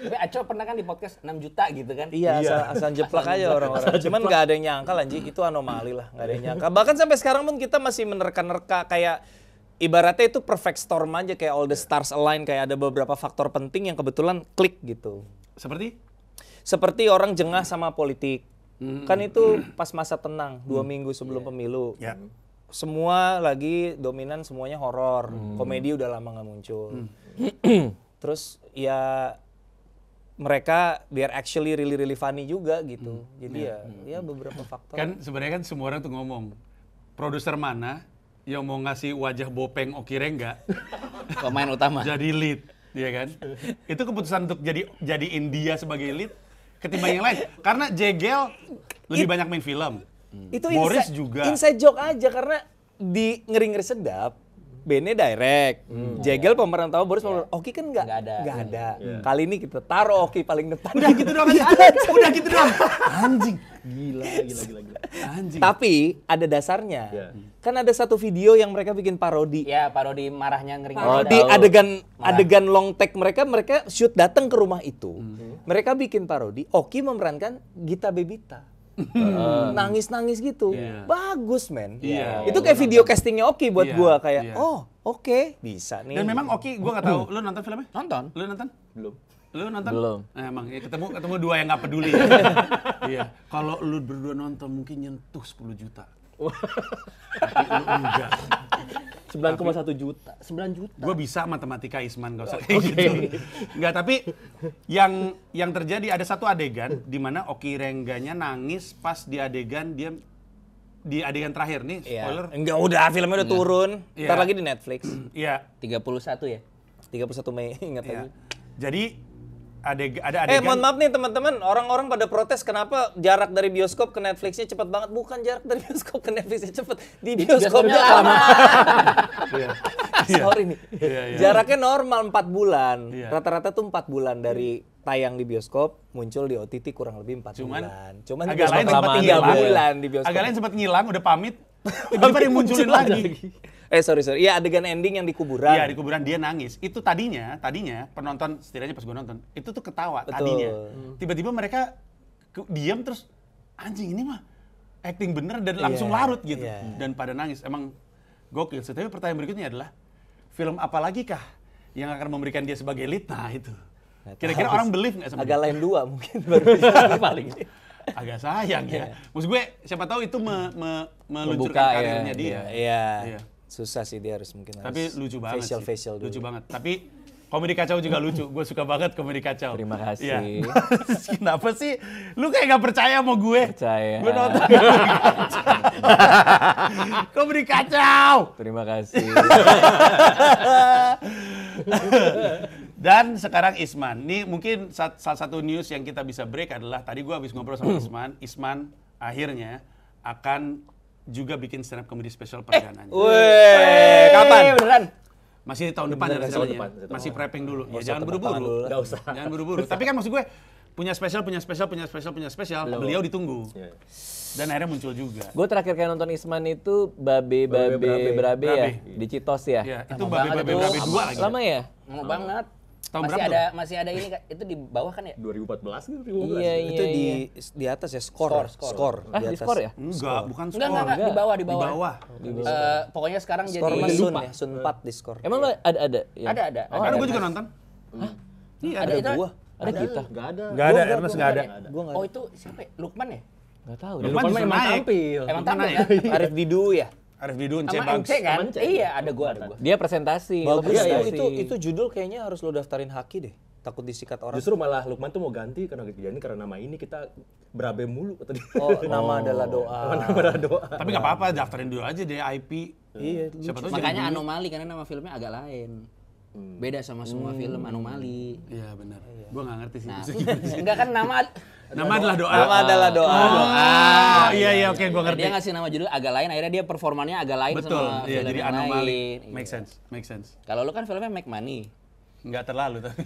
Tapi Aco pernah kan di podcast 6 juta gitu kan? Iya, asal jeplak aja orang-orang. Cuman nggak ada yang nyangka lah, Ji. Itu anomali lah, nggak ada yang nyangka. Bahkan sampai sekarang pun kita masih menerka-nerka kayak ibaratnya itu perfect storm aja, kayak all the stars align, kayak ada beberapa faktor penting yang kebetulan klik gitu. Seperti orang jengah sama politik. Kan itu pas masa tenang, 2 minggu sebelum pemilu. Ya. Semua lagi dominan, semuanya horor. Komedi udah lama nggak muncul. Terus ya mereka biar actually really funny juga gitu. Jadi ya beberapa faktor. Kan sebenarnya kan semua orang tuh ngomong, produser mana yang mau ngasih wajah bopeng Okirengga Pemain utama. jadi lead, ya kan? Itu keputusan untuk jadiin dia sebagai lead ketimbang yang lain. Karena Jegel lebih banyak main film. Itu Boris juga. inside joke aja karena di ngeri-ngeri sedap. Bene direct, Jegel pemeran utama, Boris pemeran. Oki kan nggak ada. Kali ini kita taruh Oki paling depan. Udah gitu doang aja. Udah gitu doang. Anjing. Gila. Anjing. Tapi ada dasarnya. Kan ada satu video yang mereka bikin parodi. Ya parodi marahnya ngeri. Di adegan long take mereka shoot datang ke rumah itu. Mereka bikin parodi. Oki memerankan Gita Bebita. Nangis-nangis gitu. Bagus, men. Iya. Itu kayak video castingnya Oki buat Iya, gua kayak, iya. oh oke, bisa nih. Dan memang Oki, gue nggak tahu. Lu nonton filmnya? Nonton. Lu nonton? Belum. Lu nonton? Belum. Emang ya, ketemu 2 yang nggak peduli. Ya. Iya. Kalau lu berdua nonton mungkin nyentuh 10 juta. Tapi lu enggak. 9,1 juta. 9 juta. Gue bisa matematika Isman, gak usah kayak gitu. Enggak, tapi yang terjadi ada satu adegan di mana Oki Rengganya nangis pas di adegan terakhir nih, Iya. spoiler. Enggak, udah filmnya udah turun. Iya. Ntar lagi di Netflix. Iya. 31 ya? 31 Mei, ingat Iya. lagi. Jadi ada adegan. Mohon maaf nih teman-teman, orang-orang pada protes kenapa jarak dari bioskop ke Netflixnya cepat banget. Bukan jarak dari bioskop ke Netflixnya cepat, di bioskopnya lama. Sorry nih. Iya. Jaraknya normal 4 bulan. Iya. Rata-rata tuh 4 bulan dari tayang di bioskop, muncul di OTT kurang lebih 4 bulan. Cuman agak lain bioskop sempat 3 ngilang. bulan di bioskop. Agak lain sempat ngilang, udah pamit. Tiba-tiba ada yang munculin lagi. Sorry. Iya, adegan ending yang di kuburan. Iya, di kuburan dia nangis. Itu tadinya penonton, setidaknya pas gue nonton, itu tuh ketawa Betul. tadinya. Tiba-tiba mereka diam terus, anjing ini mah acting bener dan langsung Iya, larut gitu. iya. Dan pada nangis. Emang gokil. Tapi pertanyaan berikutnya adalah, film apa lagi kah yang akan memberikan dia sebagai lead? Nah itu. Kira-kira orang believe nggak sama Agak dia? lain 2 mungkin baru bisa paling. Agak sayang ya. Maksud gue, siapa tahu itu Membuka, meluncurkan ya. karirnya dia. Iya. Iya. Susah sih dia harus mungkin Tapi harus lucu banget facial sih. dulu. Lucu banget. Tapi komedi kacau juga lucu. Gue suka banget komedi kacau. Terima kasih. Iya. Kenapa sih? Lu kayak gak percaya sama gue? Percaya. Gue nonton komedi kacau. Terima kasih. Dan sekarang Isman. Nih mungkin salah satu news yang kita bisa break adalah tadi gue habis ngobrol sama Isman. Isman akhirnya akan juga bikin stand up comedy special perdananya. Weh, kapan? Beneran? Masih tahun depan ya rencananya. depan. Masih prepping dulu. Ya, usah jangan tepuk tangan buru-buru. dulu. Nggak usah. Jangan buru-buru. Tapi kan maksud gue punya spesial. Beliau ditunggu. Iya. Dan akhirnya muncul juga. Gue terakhir kali nonton Isman itu Babe Berabe ya, Berabe. di Citos ya. Ya, itu Babe-Babe 2 lagi. Lama ya? Mau banget. Tahun berapa? Masih ada ini Kak. Itu di bawah kan ya? 2014 gitu. Iya, itu di atas ya, skor. Di skor ya? Enggak, bukan skor. Enggak, di bawah. Di bawah. Pokoknya sekarang Skor jadi mas Sun ya, Sun 4 di skor. Emang lo ada? Ya? ada. Ada gue juga nonton. Iya, Ada itu. Gua. Ada kita? Enggak ada. Enggak ada, Ernest enggak ada. Gua nggak Oh, itu siapa ya? Lukman ya? Nggak tahu. Lukman justru emang naik. tampil. Emang Lukman tampil naik. kan? Arif Didu ya. Arif Didun, Sama Banks. Ence kan? Sama Ence. Iya, ada gua. Dia presentasi. lo Bagus presentasi. itu judul kayaknya harus lo daftarin Haki deh. Takut disikat orang. Justru malah Lukman tuh mau ganti karena kejadian ini karena nama ini kita berabe mulu kata dia. Oh, nama adalah doa. Nama doa. Tapi nggak apa-apa, daftarin dulu aja deh IP. Iya, Siapa tahu Makanya jadi duit. anomali karena nama filmnya agak lain. Beda sama semua film anomali. Iya benar. Gua nggak ngerti sih. Nah, enggak kan nama Nama adalah doa. Nama adalah doa. Oh, iya oke gua ngerti. dia ngasih nama judul agak lain, akhirnya dia performanya agak lain Betul. sama Iya, film jadi yang anomali. lain. Make Iya. sense. Kalau lu kan filmnya Make Money. Enggak terlalu tapi.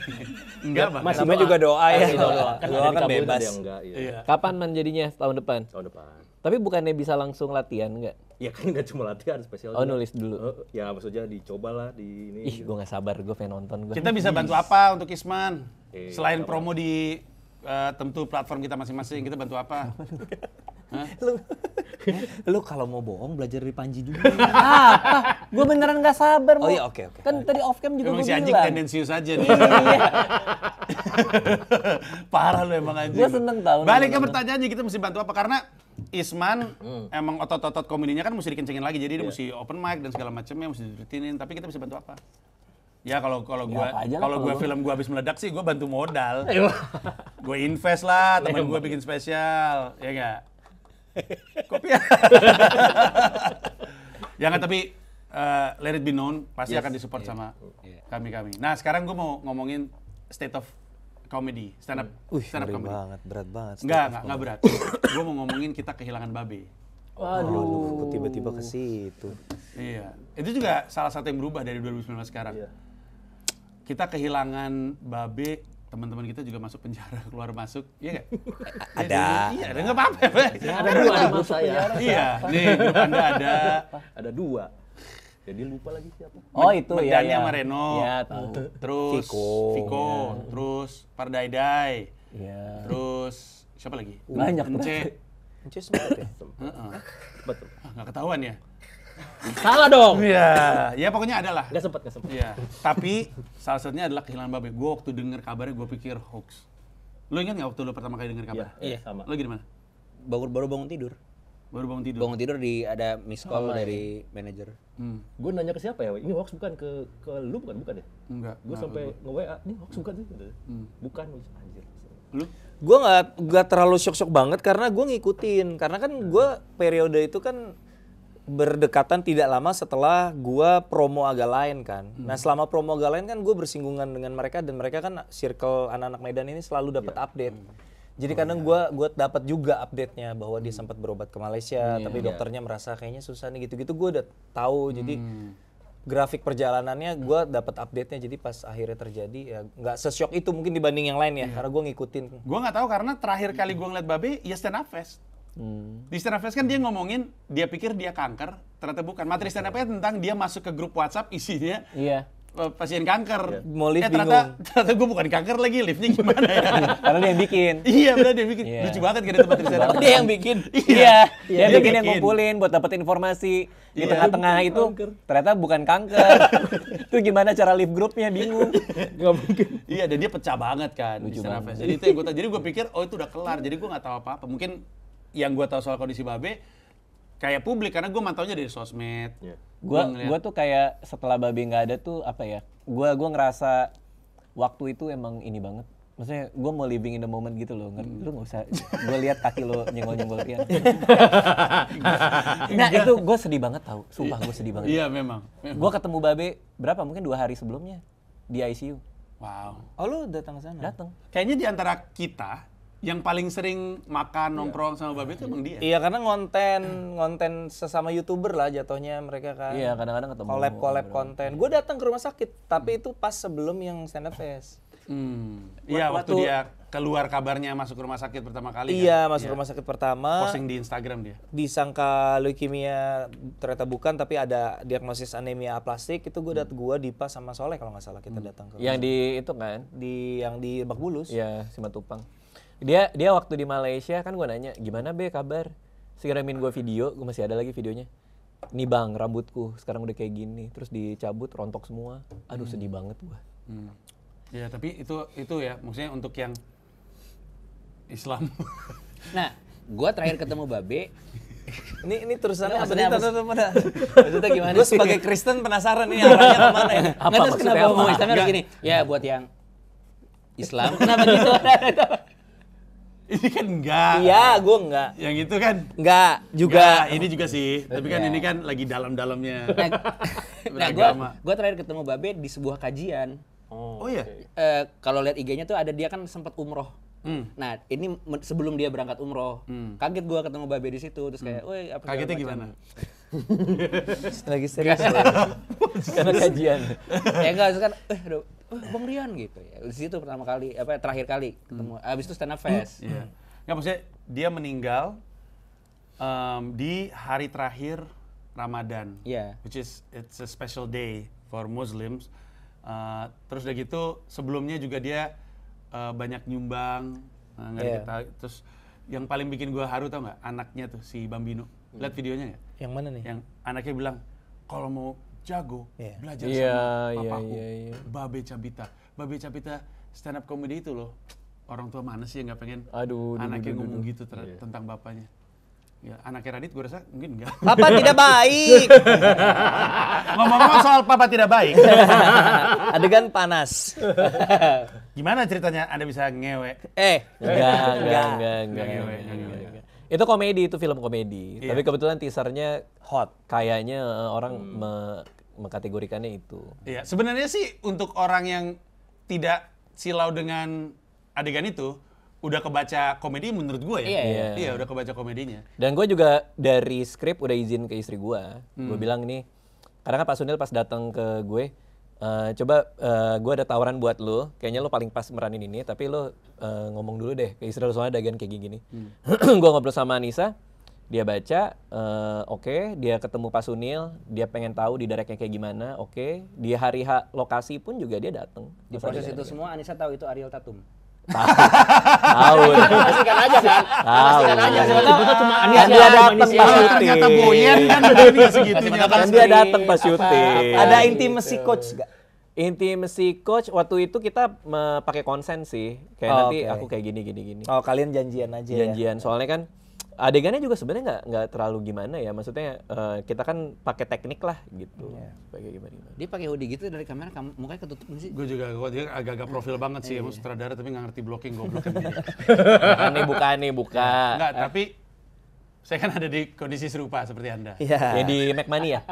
Enggak, Bang. Namanya juga doa ya. Doa. Doa kan bebas. Ada yang enggak, iya. Iya. Kapan menjadinya tahun depan? Tahun depan. Tapi bukannya bisa langsung latihan nggak? Ya kan nggak cuma latihan spesial. Oh, juga. nulis dulu. Ya maksudnya dicobalah di ini. Ih, gue nggak sabar, gue pengen nonton gue. Kita bisa bantu apa untuk Isman? Selain promo di tentu platform kita masing-masing, kita bantu apa? Lu kalau mau bohong belajar dari Panji dulu. Apa? Gue beneran nggak sabar. Oh Mo. iya, oke. Kan tadi off cam juga Emang gue si anjing bilang. tendensius aja nih. Parah lu emang anjing. Gua seneng tau Balik ke nonton. pertanyaannya, kita mesti bantu apa? Karena Isman emang otot-otot komedinya kan mesti dikencengin lagi. Jadi dia mesti open mic dan segala macamnya mesti dirutinin. Tapi kita bisa bantu apa? Ya kalau gua apa aja lah kalau kalau gua gua. film gua habis meledak sih gua bantu modal. Gue invest lah, teman gua bikin spesial, ya enggak? Kopi ya. Ya nggak, tapi let it be known pasti akan disupport sama kami. Nah sekarang gue mau ngomongin state of comedy, stand up Ngeri comedy. banget, berat banget. Enggak berat. Gue mau ngomongin kita kehilangan Babe. Waduh, kok tiba-tiba ke situ. Iya, itu juga salah satu yang berubah dari 2019 sekarang. Kita kehilangan Babe, teman-teman kita juga masuk penjara, keluar masuk, iya nggak? Ada. Iya, ada nggak apa-apa. Ada dua di grup saya. Iya, nih grup Anda ada. Ada dua. Jadi lupa lagi siapa. Oh itu ya. Medani sama Reno. Iya tahu. Terus Viko, Iya. terus Pardaidai, Iya. terus siapa lagi? Banyak, Ence. Ence sempat ya? Heeh. Betul. Nggak ketahuan ya? Salah dong. Iya, ya pokoknya ada lah. Nggak sempet. Iya, tapi salah satunya adalah kehilangan Babe. Gue waktu denger kabarnya gue pikir hoax. Lo ingat nggak waktu lo pertama kali denger kabar? Iya, sama. Lo gimana? Baru bangun tidur. Baru bangun tidur. Bangun tidur ada miss call dari manajer. Gue nanya ke siapa ya? Ini hoax bukan ke lu bukan ya? Enggak. Gue sampai nge-WA, ini hoax bukan sih? Bukan, anjir. Lu? Gue nggak terlalu shock banget karena gue ngikutin. Karena kan gue periode itu kan berdekatan tidak lama setelah gue promo agak lain kan. Nah selama promo agak lain kan gue bersinggungan dengan mereka dan mereka kan circle anak-anak Medan ini selalu dapat update. Jadi kadang gue dapat juga update-nya bahwa dia sempat berobat ke Malaysia, tapi dokternya merasa kayaknya susah nih gitu-gitu. Gue udah tahu. Jadi grafik perjalanannya gue dapat update-nya. Jadi pas akhirnya terjadi ya nggak se-shock itu mungkin dibanding yang lain ya. Karena gue ngikutin. Gue nggak tahu karena terakhir kali gue ngeliat Babe ya stand up fest. Di stand up fest kan dia ngomongin dia pikir dia kanker, ternyata bukan. Materi stand up-nya tentang dia masuk ke grup WhatsApp isinya Iya. pasien kanker. Mau lift ternyata gue bukan kanker lagi, liftnya gimana ya? Karena dia yang bikin. Iya benar dia bikin. Iya. Lucu banget gitu materi stand up. Dia yang bikin. Iya. Dia bikin yang ngumpulin buat dapat informasi. Di Iya. tengah-tengah itu ternyata bukan kanker. Itu gimana cara live grupnya bingung. Nggak mungkin. Iya, dan dia pecah banget kan di stand up fest. Jadi itu yang gue tahu. Jadi gue pikir oh itu udah kelar. Jadi gue nggak tahu apa-apa. Mungkin yang gue tahu soal kondisi Babe kayak publik karena gue mantaunya dari sosmed. Gua tuh kayak setelah Babe nggak ada tuh apa ya? Gua ngerasa waktu itu emang ini banget. Maksudnya gue mau living in the moment gitu loh. Lu nggak usah. Gue lihat kaki lo nyenggol-nyenggol Rian. Nah itu gue sedih banget tau. Sumpah gue sedih banget. Iya memang. Gue ketemu Babe berapa? Mungkin 2 hari sebelumnya di ICU. Wow. Oh lu datang ke sana? Datang. Kayaknya di antara kita yang paling sering makan nongkrong sama Babe itu emang dia. Iya karena ngonten sesama YouTuber lah jatuhnya mereka kan. Iya kadang-kadang ketemu. Collab konten. Gue datang ke rumah sakit, tapi itu pas sebelum yang stand up fest. Iya, waktu dia keluar kabarnya masuk rumah sakit pertama kali. Iya, kan? masuk rumah sakit pertama. Posting di Instagram dia. Disangka leukemia, ternyata bukan, tapi ada diagnosis anemia aplastik. Itu gua Dipa sama Soleh kalau nggak salah kita datang ke Yang di itu kan? yang di Lebak Bulus. Iya, Simatupang. Dia waktu di Malaysia kan gue nanya, gimana be kabar? Sekiramin gue video, gue masih ada lagi videonya. Nih bang, rambutku sekarang udah kayak gini, terus dicabut, rontok semua. Aduh sedih banget gue. Ya, tapi itu ya, maksudnya untuk yang Islam. Nah, gua terakhir ketemu Babe. Ini terusannya apa Maksudnya nih? apa? Maksudnya gimana? Gue sebagai Kristen penasaran ini arahnya kemana ya? Nggak tahu kenapa ngomong Islamnya harus gini. Ya buat yang Islam, kenapa gitu? Ini kan enggak. Iya, gue enggak. Yang itu kan Enggak juga. enggak, ini juga sih. Tapi kan ini kan lagi dalam-dalamnya. Nah, beragama. gua terakhir ketemu Babe di sebuah kajian. Oh iya. Kalau lihat IG-nya tuh ada dia kan sempat umroh. Nah, ini sebelum dia berangkat umroh. Kaget gua ketemu Babe di situ, terus kayak, "Woi, apa segala Kagetnya macam." gimana? Lagi serius. Karena kajian. Ya enggak, terus kan, aduh, Bang Rian gitu ya. Di situ pertama kali, terakhir kali ketemu. Abis itu stand up fest. Iya. Nggak, maksudnya dia meninggal di hari terakhir Ramadan. Iya. Which is it's a special day for Muslims. Terus udah gitu sebelumnya juga dia banyak nyumbang, nggak diketahui. Terus yang paling bikin gua haru tau nggak? Anaknya tuh si Bambino. Lihat videonya nggak? Yang mana nih? Yang anaknya bilang kalau mau jago belajar Iya, sama iya, papaku, iya. Babe Cabita. Babe Cabita stand up comedy itu loh. Orang tua mana sih yang nggak pengen anaknya ngomong gitu tentang bapaknya? Ya, anaknya Radit gue rasa mungkin enggak. Papa tidak baik. Ngomong-ngomong soal papa tidak baik, Adegan panas. gimana ceritanya Anda bisa ngewe? Enggak. Itu komedi, itu film komedi. Iya. Tapi kebetulan teasernya hot. Kayaknya orang mengkategorikannya itu. Iya, sebenarnya sih untuk orang yang tidak silau dengan adegan itu, udah kebaca komedi menurut gue ya. Iya. Iya, udah kebaca komedinya. Dan gue juga dari skrip udah izin ke istri gue. Gue bilang nih, karena kan Pak Sunil pas datang ke gue, coba gue ada tawaran buat lo, kayaknya lo paling pas meranin ini, tapi lo ngomong dulu deh ke istri lo soalnya adegan kayak gini. Gue ngobrol sama Anissa, dia baca, oke, dia ketemu Pak Sunil, dia pengen tahu di directnya kayak gimana, oke, di hari lokasi pun juga dia datang. Di proses itu semua Anissa tahu itu Ariel Tatum. Tahu. Pastikan aja kan. Pastikan aja. Siapa tahu cuma Kan Anissa dia datang manusia. pas syuting. Ternyata Boyen kan nggak segitunya. Kan dia datang pas syuting. Ada intimacy coach gak? Intimacy coach waktu itu kita pakai konsen sih. Kayak nanti oke. aku kayak gini. Oh, kalian janjian aja ya? Janjian. Soalnya kan adegannya juga sebenarnya nggak terlalu gimana ya. Maksudnya kita kan pakai teknik lah gitu. Pakai gimana. Dia pakai hoodie gitu dari kamera, mukanya ketutup nggak sih? Gue juga, dia agak-agak profil banget sih, emang sutradara tapi nggak ngerti blocking, goblok kan dia. Bukan nih. Enggak, tapi saya kan ada di kondisi serupa seperti Anda. Iya. Ya di McMoney ya?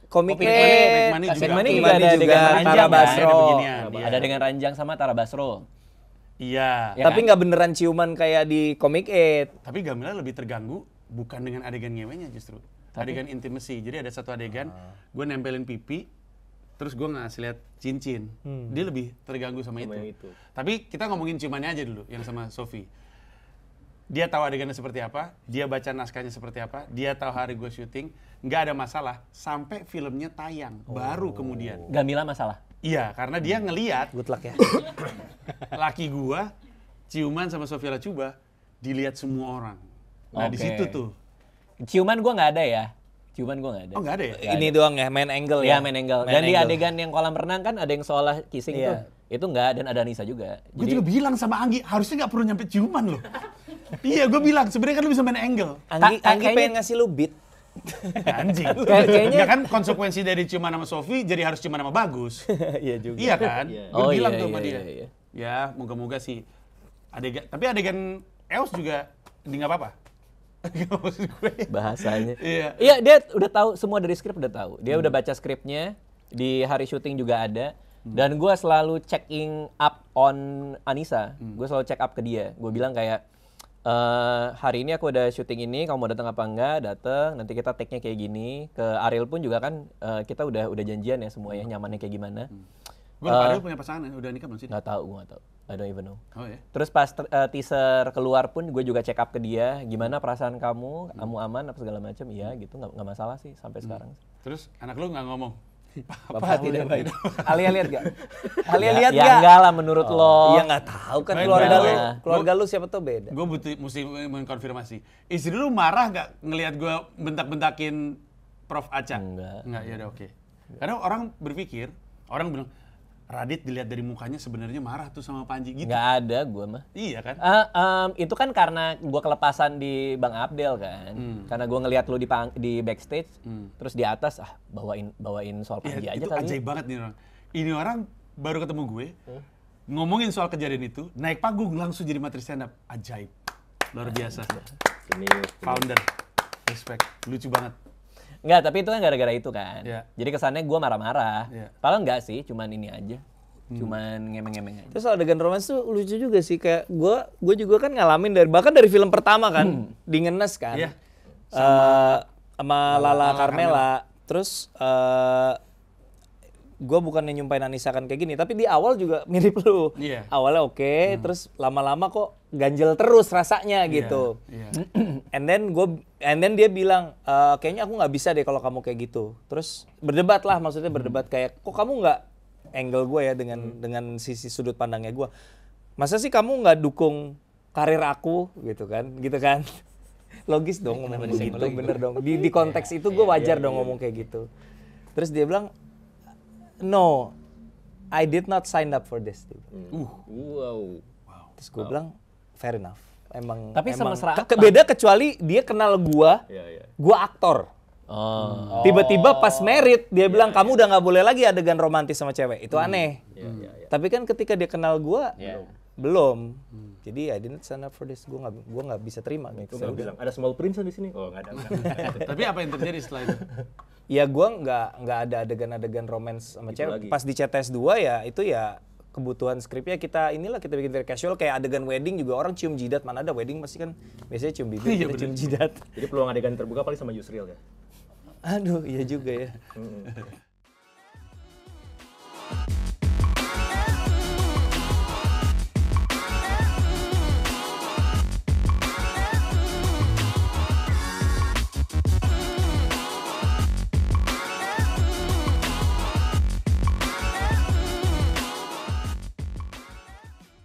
Komiknya. McMoney juga ada adegan ranjang Tara kan? Basro. Ada beginian, iya. Ada dengan Ranjang sama Tara Basro. Iya. Ya Tapi kan? nggak beneran ciuman kayak di Comic 8. Tapi Gamila lebih terganggu bukan dengan adegan ngewenya justru. Adegan intimacy. Jadi ada satu adegan, gue nempelin pipi, terus gue ngasih lihat cincin. Dia lebih terganggu sama itu. Tapi kita ngomongin ciumannya aja dulu, yang sama Sofi. Dia tahu adegannya seperti apa, dia baca naskahnya seperti apa, dia tahu hari gue syuting, nggak ada masalah sampai filmnya tayang, baru kemudian. Gamila masalah. Iya, karena dia ngeliat Good luck ya. laki gua ciuman sama Sofia Lacuba dilihat semua orang. Nah, di Oke. situ tuh. Ciuman gua nggak ada ya. Ciuman gua nggak ada. Oh, nggak ada ya? Ini doang ya, main angle Ya ya? main angle. Dan di adegan yang kolam renang kan ada yang seolah kissing Iya. tuh. Itu enggak, dan ada Anissa juga. Gue juga bilang sama Anggi, harusnya nggak perlu nyampe ciuman loh. Iya, gue bilang, sebenarnya kan lu bisa main angle. Anggi kayaknya- pengen ngasih lu beat. Anjing. Kayaknya- Nggak kan konsekuensi dari ciuman sama Sofi, jadi harus ciuman sama Bagus. Iya juga. Iya kan? Gue Oh, bilang iya, tuh sama iya, dia. iya. Ya, moga-moga sih. Tapi adegan Eos juga, di nggak apa-apa. Nggak maksud gue. Bahasanya. Iya. Iya, dia udah tahu, semua dari skrip udah tahu. Dia udah baca skripnya, di hari syuting juga ada. Dan gue selalu checking up on Anissa. Gue selalu check up ke dia. Gue bilang kayak, hari ini aku udah syuting ini, kamu mau datang apa enggak? Datang, nanti kita take-nya kayak gini. Ke Ariel pun juga kan kita udah janjian ya semua ya, nyamannya kayak gimana. Gue padahal punya pasangan, udah nikah belum sih? Nggak tahu, gue nggak tahu. I don't even know. Oh ya. Terus pas teaser keluar pun gue juga check up ke dia, gimana perasaan kamu aman apa segala macam, iya gitu, nggak masalah sih sampai sekarang. Terus anak lu nggak ngomong? Bapak tidak baik. Alia lihat gak? Alia Ya, lihat ya gak? enggak lah menurut lo. Iya nggak tahu kan Baik, keluarga baik, lu. baik. Keluarga lu siapa tuh beda. Gue mesti mengkonfirmasi. Istri lu marah nggak ngelihat gue bentak-bentakin Prof. Aca? Enggak. Enggak, ya udah oke. Karena orang berpikir, orang bilang, Radit dilihat dari mukanya sebenarnya marah tuh sama Panji gitu. Nggak ada gue mah. Iya kan? Itu kan karena gue kelepasan di Bang Abdel kan. Karena gue ngeliat lu di backstage, terus di atas bawain soal Panji Ya, aja itu kali. ajaib banget nih orang. Ini orang baru ketemu gue, ngomongin soal kejadian itu, naik panggung langsung jadi materi stand up. Ajaib. Luar biasa. Founder. Respect. Lucu banget. Enggak, tapi itu kan gara-gara itu kan. Iya. Jadi kesannya gue marah-marah. Iya. Padahal enggak sih, cuman ini aja. Cuman ngemeng-ngemeng aja. Terus adegan romans tuh lucu juga sih, kayak gue juga kan ngalamin bahkan dari film pertama kan, di Ngenes kan. Iya. Sama Lala Carmela. Terus gue bukannya nyumpain Anissa kan kayak gini, tapi di awal juga mirip lu. Iya. Awalnya oke, terus lama-lama kok ganjel terus rasanya gitu. Iya. And then dia bilang, kayaknya aku nggak bisa deh kalau kamu kayak gitu. Terus berdebat lah, maksudnya berdebat kayak, kok kamu nggak angle gue ya dengan sisi sudut pandangnya gue. Masa sih kamu nggak dukung karir aku gitu kan? Logis dong ngomong begitu, bener dong. Di konteks itu gue wajar dong ngomong kayak gitu. Terus dia bilang, no, I did not sign up for this. Wow. Terus gue bilang, fair enough. Emang Tapi semesra apa? beda kecuali dia kenal gua aktor. Oh. Tiba-tiba pas merit dia bilang kamu udah nggak boleh lagi adegan romantis sama cewek. Itu aneh. Tapi kan ketika dia kenal gua belum. Jadi I didn't sign up for this. Gua nggak bisa terima gitu. Itu nggak bilang ada small prince di sini. Oh, nggak ada. Tapi apa yang terjadi setelah itu? Ya gua nggak ada adegan-adegan romance sama Itu cewek. lagi. Pas di CTS 2 ya itu ya kebutuhan skripnya kita bikin very casual, kayak adegan wedding juga orang cium jidat, mana ada wedding pasti kan biasanya cium bibir, kita cium jidat. Jadi peluang adegan terbuka paling sama Yusril ya. Aduh, iya juga ya.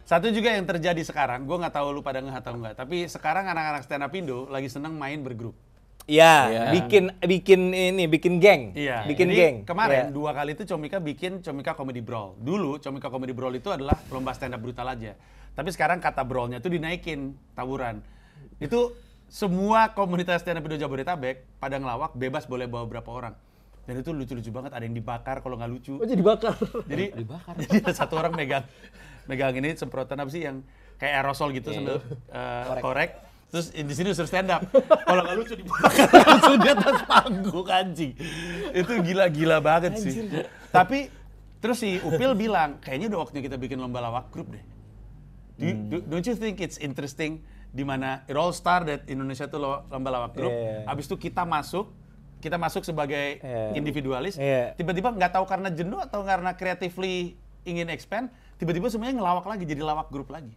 Satu juga yang terjadi sekarang, gue nggak tahu lu pada nggak atau nggak, tapi sekarang anak-anak stand up Indo lagi seneng main bergrup. Iya, bikin geng. Iya. Bikin Jadi geng. kemarin Iya. 2 kali itu Comika bikin Comika Comedy Brawl. Dulu Comika Comedy Brawl itu adalah lomba stand up brutal aja. Tapi sekarang kata brawlnya tuh dinaikin tawuran. Itu semua komunitas stand up Indo Jabodetabek pada ngelawak bebas boleh bawa berapa orang. Dan itu lucu-lucu banget, ada yang dibakar kalau nggak lucu. Oh, jadi bakar. Jadi jadi ada satu orang megang ini semprotan apa sih yang kayak aerosol gitu sambil korek. Terus di sini suruh stand up. Kalau nggak lucu dibakar langsung di atas panggung, anjing. Itu gila-gila banget sih. Tapi terus si Upil bilang, kayaknya udah waktunya kita bikin lomba lawak grup deh. Don't you think it's interesting di mana it all started Indonesia tuh lomba lawak grup. Abis itu kita masuk sebagai individualis. Tiba-tiba nggak tahu karena jenuh atau karena creatively ingin expand, tiba-tiba semuanya ngelawak lagi, jadi lawak grup lagi.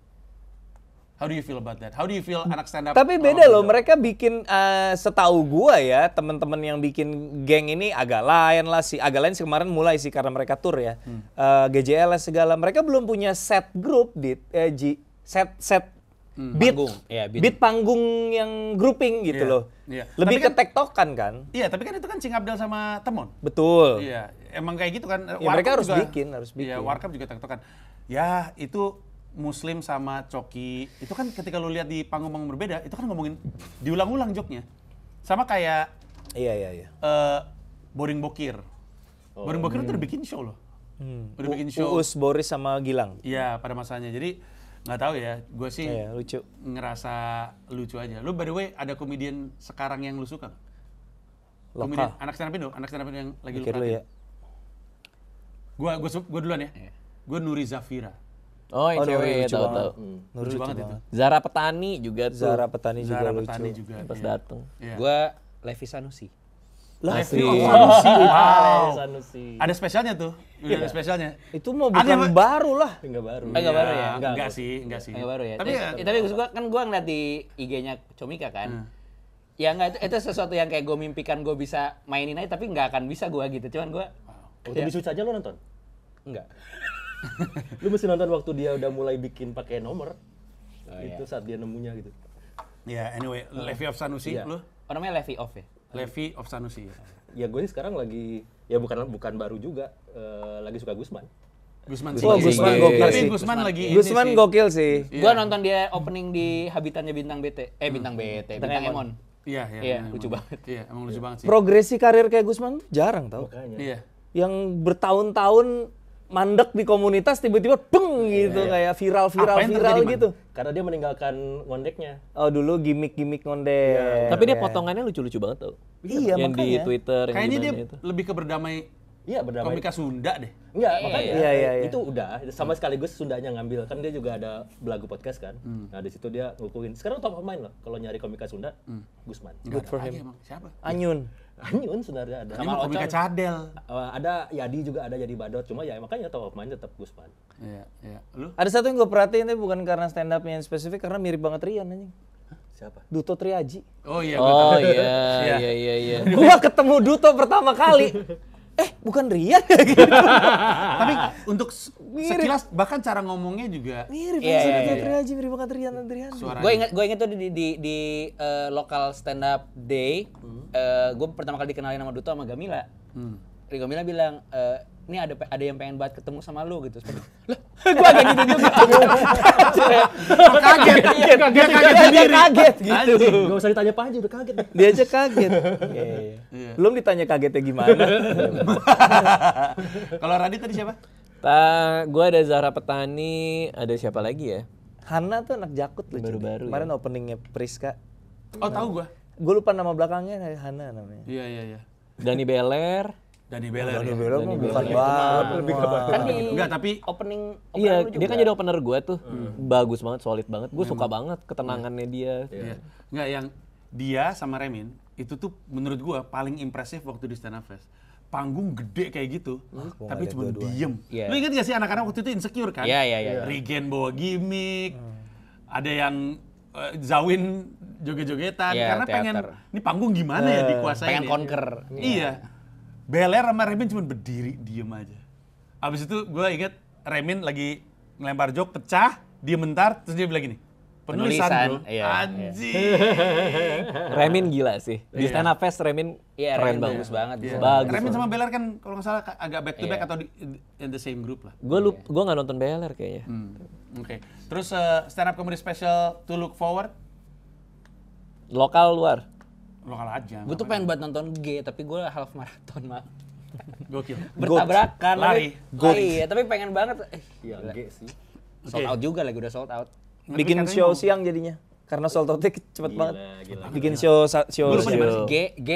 How do you feel about that? How do you feel anak stand up? Tapi beda loh, mereka bikin setahu gua ya, teman-teman yang bikin geng ini agak lain sih kemarin mulai sih karena mereka tour ya. GJLS segala, mereka belum punya set grup set beat, Panggung. Iya, beat panggung yang grouping gitu Iya, loh. iya. Lebih Tapi ke kan- tektokan kan? Iya, tapi kan itu kan Cing Abdel sama Temon. Betul. Iya, emang kayak gitu kan. Ya, mereka harus juga- bikin. Iya, Warkop juga tektokan. Ya, itu Muslim sama Coki, itu kan ketika lu lihat di panggung-panggung berbeda, itu kan ngomongin diulang-ulang joknya. Sama kayak Iya. Boring Bokir. Boring Bokir itu udah bikin show loh. Udah bikin show. Uus, Boris sama Gilang. Iya, pada masanya. Jadi nggak tahu ya, gue sih Iya, lucu. ngerasa lucu aja. Lu by the way ada komedian sekarang yang lu suka? Lokal. Komedian anak stand up Indo yang lagi lu Pikir lu perhatiin. ya. Gua duluan ya. Gue Nuri Zafira. Oh, yang Nuri cewek lucu tahu banget. tahu. Lucu banget itu. Zara Petani juga tuh. Zara Petani juga Zara lucu. Petani juga. Pas iya. dateng. Iya. Gua Levi Sanusi. Levy of Sanusi. Wow. Sanusi. Ada spesialnya tuh. Ada spesialnya. Itu mau Ada, bukan Pak. baru lah. Enggak baru. Enggak baru ya? Enggak sih. Enggak baru ya. Tapi Tapi maksud gua kan gua ngeliat di IG-nya Comika kan. Ya enggak itu sesuatu yang kayak gue mimpikan gue bisa mainin aja tapi nggak akan bisa gue gitu. Cuman gue Waktu di Suits aja lo nonton? enggak. Lu mesti nonton waktu dia udah mulai bikin pakai nomor. iya. Itu saat dia nemunya gitu. ya anyway, Levy of Sanusi Iya. lu. Oh, namanya Levy Off ya? Levy of Sanusi. Ya gue sekarang lagi ya bukan baru juga lagi suka Gusman. Gusman Wah, Gusman gokil Tapi sih. Gusman lagi ini Gusman sih. gokil sih. Gue nonton dia opening di Habitatnya Bintang BT. Bintang BT, Bintang Emon. Iya, Iya, emang. lucu banget. Iya, emang lucu banget sih. Progresi karir kayak Gusman tuh jarang tau. Makanya. Iya. Yang bertahun-tahun mandek di komunitas tiba-tiba beng gitu kayak viral Apa yang terjadi, Man? gitu. Karena dia meninggalkan ngondeknya. Oh dulu gimmick-gimmick ngondek. Tapi dia potongannya lucu-lucu banget tuh. Iya Yang di makanya. Twitter, yang Kayaknya di dia mana itu. lebih ke berdamai Iya berdamai. komika Sunda deh. Enggak, makanya Iya. itu udah sama sekaligus Sundanya ngambil. Kan dia juga ada belagu podcast kan. Nah, di situ dia ngukuhin. Sekarang top of mind loh kalau nyari komika Sunda, Gusman. Good for him. Siapa? Anyun. Anyun sebenarnya ada. Ini mah komika cadel. Ada Yadi juga ada jadi Badot, cuma ya makanya top of mind tetap Gusman. Iya, iya. Lu? Ada satu yang gue perhatiin tapi bukan karena stand up-nya yang spesifik karena mirip banget Rian anjing. Siapa? Duto Triaji. Oh iya, gua Oh tahu. iya, iya. Gua ketemu Duto pertama kali. Bukan Rian ya gitu. Tapi untuk sekilas bahkan cara ngomongnya juga Mirip Iya, sama iya, Duto iya. Triaji, mirip banget Rian Andrian. suaranya. Gue inget tuh di lokal stand up day, gue pertama kali dikenalin sama Duto sama Gamila. Gamila bilang, ini ada yang pengen banget ketemu sama lu gitu. Lah, gue agak gitu juga. Kaget. Dia kaget sendiri. Kaget gitu. Gak usah ditanya Panji udah kaget. Dia aja kaget. Belum ditanya kagetnya gimana. Kalau Radit tadi siapa? Gue ada Zahra Petani, ada siapa lagi ya? Hana tuh anak Jakut loh. Baru-baru Kemarin openingnya Priska. Oh, tahu gua. Gue lupa nama belakangnya Hana namanya. Iya, iya, iya. Dani Beler. Dani Beler. Dani ya. Beler mah bukan banget. Kan di Enggak, tapi opening Iya, lu juga. dia kan jadi opener gue tuh. Bagus banget, solid banget. Gue suka banget ketenangannya dia. Iya. Enggak, yang dia sama Remin itu tuh menurut gua paling impresif waktu di Stand Up Fest. Panggung gede kayak gitu, tapi cuma diem. Iya. Lu ingat gak sih anak-anak waktu itu insecure kan? Iya, iya, iya. Regen bawa gimmick, ada yang Zawin joget-jogetan, Iya, karena pengen, teater. ini panggung gimana ya dikuasain Pengen ya? conquer. Iya. Beler sama Remin cuma berdiri, diem aja. Abis itu gua inget Remin lagi ngelempar jok, pecah, diem bentar, terus dia bilang gini, penulisan bro, iya, anjing. Remin gila sih. Di stand up fest Remin Iya, keren Remin banget. bagus banget. Iya. Bagus Remin banget. sama Beler kan kalau nggak salah agak back to back Iya. atau in the same group lah. Gue nggak nonton Beler kayaknya. Oke. Terus stand up comedy special to look forward Lokal luar. lokal aja. Gue tuh pengen buat nonton G, tapi gue half marathon mah. Gokil. Bertabrakan. Lari. Iya, tapi pengen banget. Iya, G sih. Sold out juga lagi, udah sold out. Bikin Tapi show katanya siang jadinya. Karena sold out-nya cepet banget. Gila. Bikin show Gua lupa di mana sih? G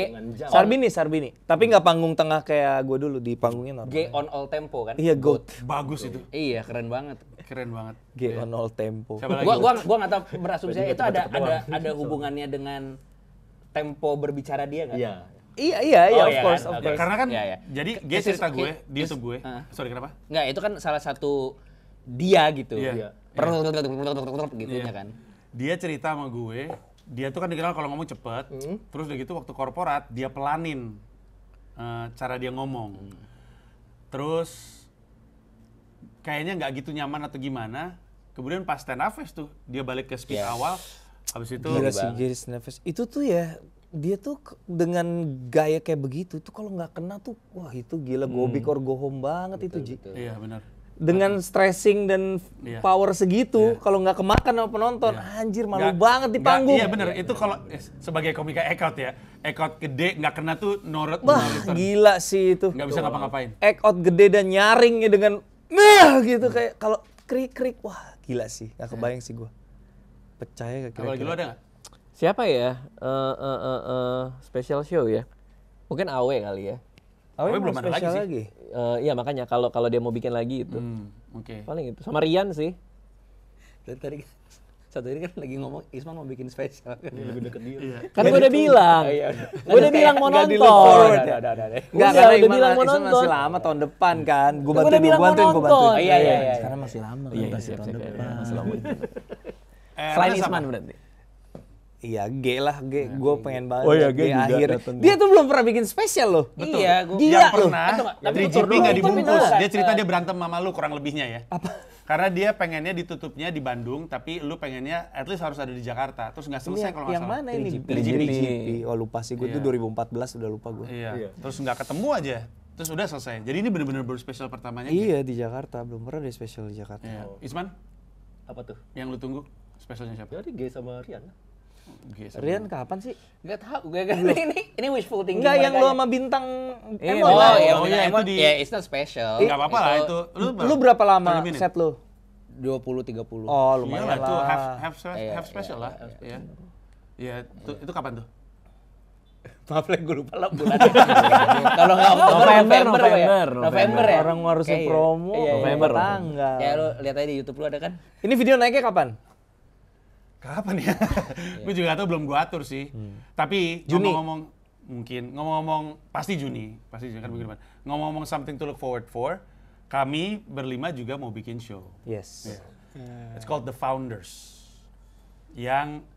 Sarbini. Tapi nggak panggung tengah kayak gue dulu di panggungnya normal. G on all tempo kan? Iya, GOAT. Bagus itu. Iya, keren banget. Keren banget. G on all tempo. Siapa lagi? Gua nggak tahu berasumsi itu ada hubungannya dengan tempo berbicara dia nggak? Iya. Iya, Oh, of iya course, kan? of Oke. course. Karena kan Iya, iya. jadi His- dia cerita his- gue di his- YouTube gue. Sorry kenapa? Nggak, itu kan salah satu dia gitu. Iya. Gitunya kan. Dia cerita sama gue, dia tuh kan dikenal kalau ngomong cepet, terus udah gitu waktu korporat dia pelanin cara dia ngomong. Terus kayaknya nggak gitu nyaman atau gimana, kemudian pas stand up fest tuh dia balik ke speed Yes. awal, habis itu Gila sih Giris Neves. Itu tuh ya dia tuh dengan gaya kayak begitu tuh kalau nggak kena tuh wah itu gila go big or go home banget itu Ji. iya benar. Dengan stressing dan Iya. power segitu kalau nggak kemakan sama penonton anjir malu Nggak- banget di nggak- panggung. Iya benar, itu kalau sebagai komika act ya, act out gede nggak kena tuh Wah gila sih itu. nggak bisa ngapa-ngapain. Act out gede dan nyaringnya dengan gitu kayak kalau krik wah gila sih nggak kebayang sih gua. Percaya gak Apalagi lu kira-kira? ada nggak? Siapa ya? Special show ya. Mungkin Awe kali ya. Awe belum mau ada lagi spesial sih. lagi. Iya makanya kalau dia mau bikin lagi itu. Oke. Paling itu. Sama Rian sih. Dan tadi Satu ini kan lagi ngomong Isman mau bikin spesial kan. Lebih deket dia. Kan gue udah bilang. Gue udah bilang mau Nggak nonton. di-look. Udah. Enggak, Udah, karena udah bilang mau Isman nonton. masih lama tahun depan kan. Gue Kan bantuin, udah bilang mau gue nonton. bantuin. Iya. Sekarang masih lama kan, masih tahun depan. Selain Ernest apa? Isman berarti. Iya, G lah, G. Gue pengen banget. Oh iya, G juga akhir. datang. Dia tuh belum pernah bikin spesial loh. Iya, gua Gila Yang loh. pernah, Tapi 3GP nggak dibungkus. beneran. Dia cerita dia berantem sama lu kurang lebihnya ya. Apa? Karena dia pengennya ditutupnya di Bandung, tapi lu pengennya at least harus ada di Jakarta. Terus nggak Ini selesai kalau nggak yang salah. mana ini? 3GP. Oh lupa sih, gue tuh 2014 udah lupa gue. Iya. Terus nggak ketemu aja. Terus udah selesai. Jadi ini bener-bener baru spesial pertamanya. Iya di Jakarta, belum pernah ada spesial di Jakarta. Iya. Isman, Apa tuh? yang lu tunggu spesialnya siapa? Jadi G sama Rian. Oke, sama- Rian kapan sih? nggak tahu. Ini wishful thinking. Enggak, yang mereka lu ya. sama bintang Iya, Emon. Oh, iya, Oh, iya, itu di- ya, it's not special. Nggak apa-apa lah itu. Lu berapa lama 30 minutes? set lu? 20-30. Oh, Iyalah, lumayan itu lah. half special lah. Iya. Iya, itu kapan tuh? Maaf lah, gue lupa lah bulan. Kalau nggak November November. November ya. Orang harusnya Kayak iya. promo, Iya, iya. November. tanggal. Ya lu lihat aja di YouTube lu ada kan? Ini video naiknya kapan? Kapan ya? Gue juga nggak tahu, belum gue atur sih. Tapi Juni? ngomong-ngomong, mungkin ngomong-ngomong pasti Juni kan begini. Ngomong-ngomong something to look forward for, kami berlima juga mau bikin show. Yes. It's called The Founders. Yang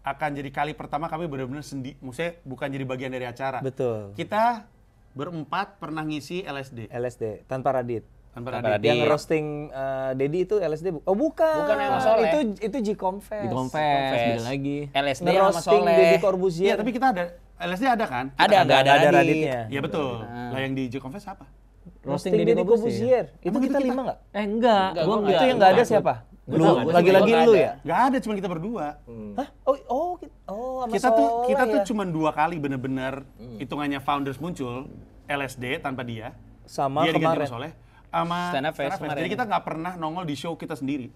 akan jadi kali pertama kami benar-benar maksudnya bukan jadi bagian dari acara. Betul. Kita berempat pernah ngisi LSD. LSD tanpa Radit. Tanpa Tanpa Radit. Yang roasting Dedi itu LSD. Oh bukan. Bukan yang sama Soleh. Itu G-Confess. Di Confess, beda lagi. LSD sama Ngerosting Soleh. Deddy Iya, Corbuzier. tapi kita ada LSD ada kan? Ada, nggak ada ada Radit. Raditnya. Iya betul. Lah yang di J-Confess apa? Roasting Deddy Corbuzier. Itu Emang kita itu kita? 5 nggak? Enggak, Enggak, gua gua enggak. Itu yang nggak ada siapa? Lu. Lagi-lagi Gua lu nggak ya? Gak ada, cuma kita berdua. Hah? Oh, sama Kita tuh Soleh ya? cuma 2 kali bener-bener hitungannya Founders muncul LSD tanpa dia. Sama Dia diganti kemarin. sama Soleh. Sama Stand Up Fest Stand Up Fest. kemarin. Jadi kita nggak pernah nongol di show kita sendiri.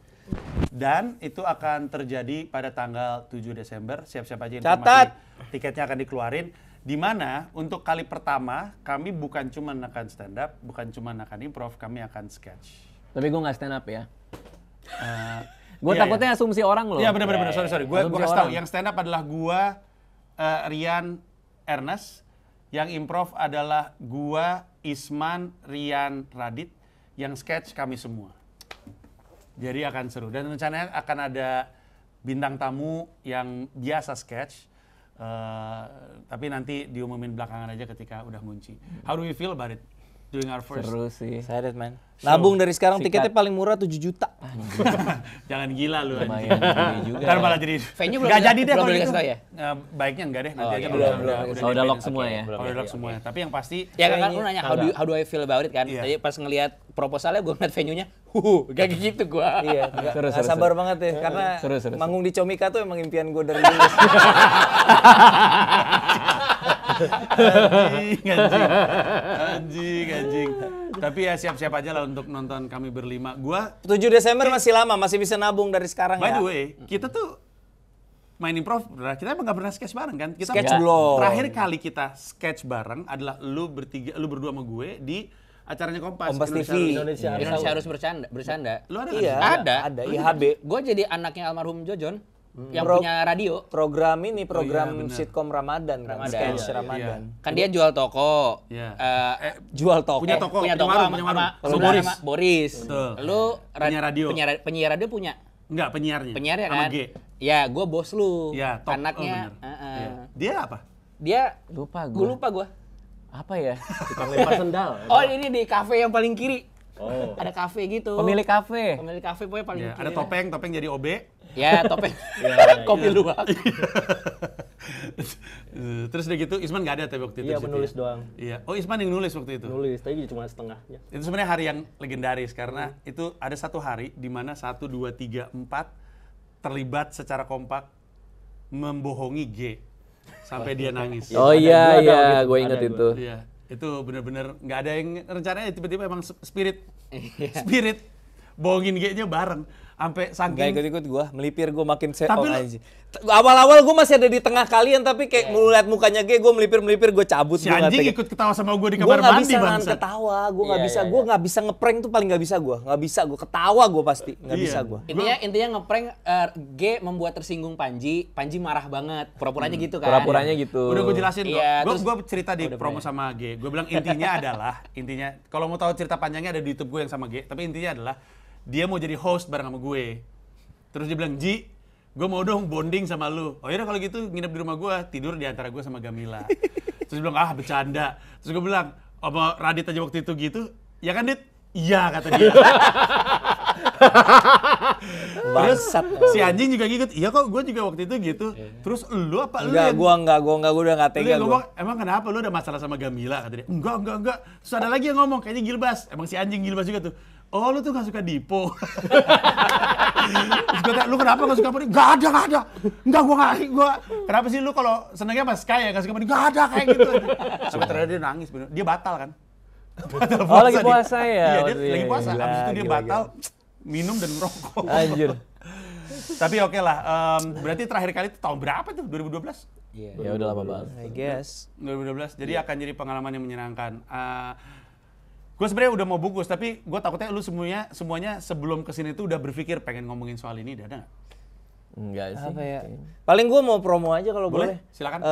Dan itu akan terjadi pada tanggal 7 Desember. Siap-siap aja informasi. Catat. Tiketnya akan dikeluarin. Di mana untuk kali pertama kami bukan cuma akan stand up, bukan cuma akan improv, kami akan sketch. Tapi gue nggak stand up ya. Gue Gue takutnya asumsi orang loh. Iya benar-benar, sorry. Gue Asumsi kasih tahu, orang. yang stand up adalah gua, Rian, Ernest. Yang improv adalah gua, Isman, Rian, Radit. Yang sketch kami semua. Jadi akan seru. Dan rencananya akan ada bintang tamu yang biasa sketch. Tapi nanti diumumin belakangan aja ketika udah ngunci. How do we feel about it? Doing our first. Seru sih. Excited man. Nabung dari sekarang tiketnya paling murah 7 juta. Jangan gila lu. Lumayan gede juga. Ntar malah jadi. Venue belum Nggak bisa- jadi deh belum kalau dikasih gitu. tahu ya? Baiknya enggak deh. Nanti aja iya. kalau Belum. Oh, udah lock semua ya? Kalau udah lock semua. Tapi yang pasti. Ya kan lu nanya how do I feel about it kan? Iya. Tadi pas ngelihat proposalnya gue ngeliat venue-nya, kayak gitu gua. Iya, Seru, nggak seru, sabar seru. banget ya. Karena Seru, seru. manggung di Comika tuh emang impian gue dari dulu. Anjing. Tapi ya siap-siap aja lah untuk nonton kami berlima. 7 Desember masih lama, masih bisa nabung dari sekarang By ya. the way, kita tuh main improv, kita emang gak pernah sketch bareng kan? Kita Sketch belum. Terakhir kali kita sketch bareng adalah lu berdua sama gue di acaranya Kompas. Kompas TV. Indonesia harus bercanda. Lu ada nggak? Iya, Ada. IHB. Gue jadi anaknya almarhum Jojon yang Pro- punya radio. Program ini, program benar. sitkom Ramadan kan, Ramadan. sketch Iya, Ramadan. Kan dia jual toko. Iya. Jual toko. Punya toko, punya toko warung, sama Sama Boris. Boris. Boris. Betul. Lu Punya radio. Penyiar radio punya. Enggak, penyiarnya. Penyiar ya Sama kan? G. Ya, gue bos lu. Iya, top. Anaknya. Oh, bener. Iya. Dia apa? Dia Lupa gue gue. lupa gue. Apa ya? Tukang lempar sendal. Oh, ini di kafe yang paling kiri. Oh. Ada kafe gitu. Pemilik kafe. Pemilik kafe pokoknya paling Ya, kiri. ada topeng jadi OB. Ya, topeng. Kopi luwak. Terus udah gitu, Isman nggak ada tapi waktu itu. Iya, di situ menulis ya? doang. Iya. Oh, Isman yang nulis waktu itu. Nulis, tapi cuma setengahnya. Itu sebenarnya hari yang legendaris karena itu ada satu hari di mana 1, 2, 3, 4 terlibat secara kompak membohongi G sampai dia nangis. Oh iya, Ada iya, gitu, gue ada inget gua. itu. Iya, itu benar-benar nggak ada yang rencananya, tiba-tiba emang spirit bohongin G-nya bareng. sampai Nggak saking ikut-ikut gue, melipir gue makin Tapi lu- aja. Awal-awal gue masih ada di tengah kalian, tapi kayak melihat mukanya gue melipir, gue cabut. si gua nggak anjing tega. ikut ketawa sama gue di Gue kamar nggak mandi bisa nahan bangsat. ketawa, gue nggak bisa ngeprank tuh paling nggak bisa gue ketawa gue pasti nggak Iya. bisa gue. Intinya ngeprank G membuat tersinggung Panji marah banget. Pura-puranya gitu kan. Pura-puranya gitu. Udah gue jelasin kok. Iya, Gue terus- cerita di promo sama G. Gue bilang intinya kalau mau tahu cerita panjangnya ada di YouTube gue yang sama G. Tapi intinya adalah dia mau jadi host bareng sama gue. Terus dia bilang, Ji, gue mau dong bonding sama lu. Oh yaudah kalau gitu nginep di rumah gue, tidur di antara gue sama Gamila. Terus dia bilang, bercanda. Terus gue bilang, sama Radit aja waktu itu gitu, ya kan Dit? Iya kata dia. Terus si anjing juga ngikut, iya kok gue juga waktu itu gitu. Terus lu apa? Lu Enggak, yang- gue udah nggak Lu tega yang gue. ngomong, emang kenapa lu ada masalah sama Gamila? Kata dia, enggak. Terus ada lagi yang ngomong, kayaknya Gilbas. Emang si anjing Gilbas juga tuh. Oh lu tuh gak suka Dipo. Terus gue tanya, lu kenapa gak suka Podi? Gak ada. Enggak, gue kenapa sih lu kalau senengnya sama Sky ya gak suka Podi? Gak ada kayak gitu. Sampai ternyata dia nangis, bener. Dia batal kan? Batal lagi dia. puasa ya? Iya, dia Waktu lagi itu. puasa. Gila, Habis itu dia gila. batal minum dan merokok. Anjir. Tapi oke lah, berarti terakhir kali itu tahun berapa tuh? 2012? Ya udah lama banget. I guess. 2012, jadi akan jadi pengalaman yang menyenangkan. Gue sebenarnya udah mau bungkus, tapi gue takutnya lu semuanya sebelum kesini tuh udah berpikir pengen ngomongin soal ini, ada nggak? Enggak sih. Apa ya? Paling gue mau promo aja kalau Boleh, boleh. silakan.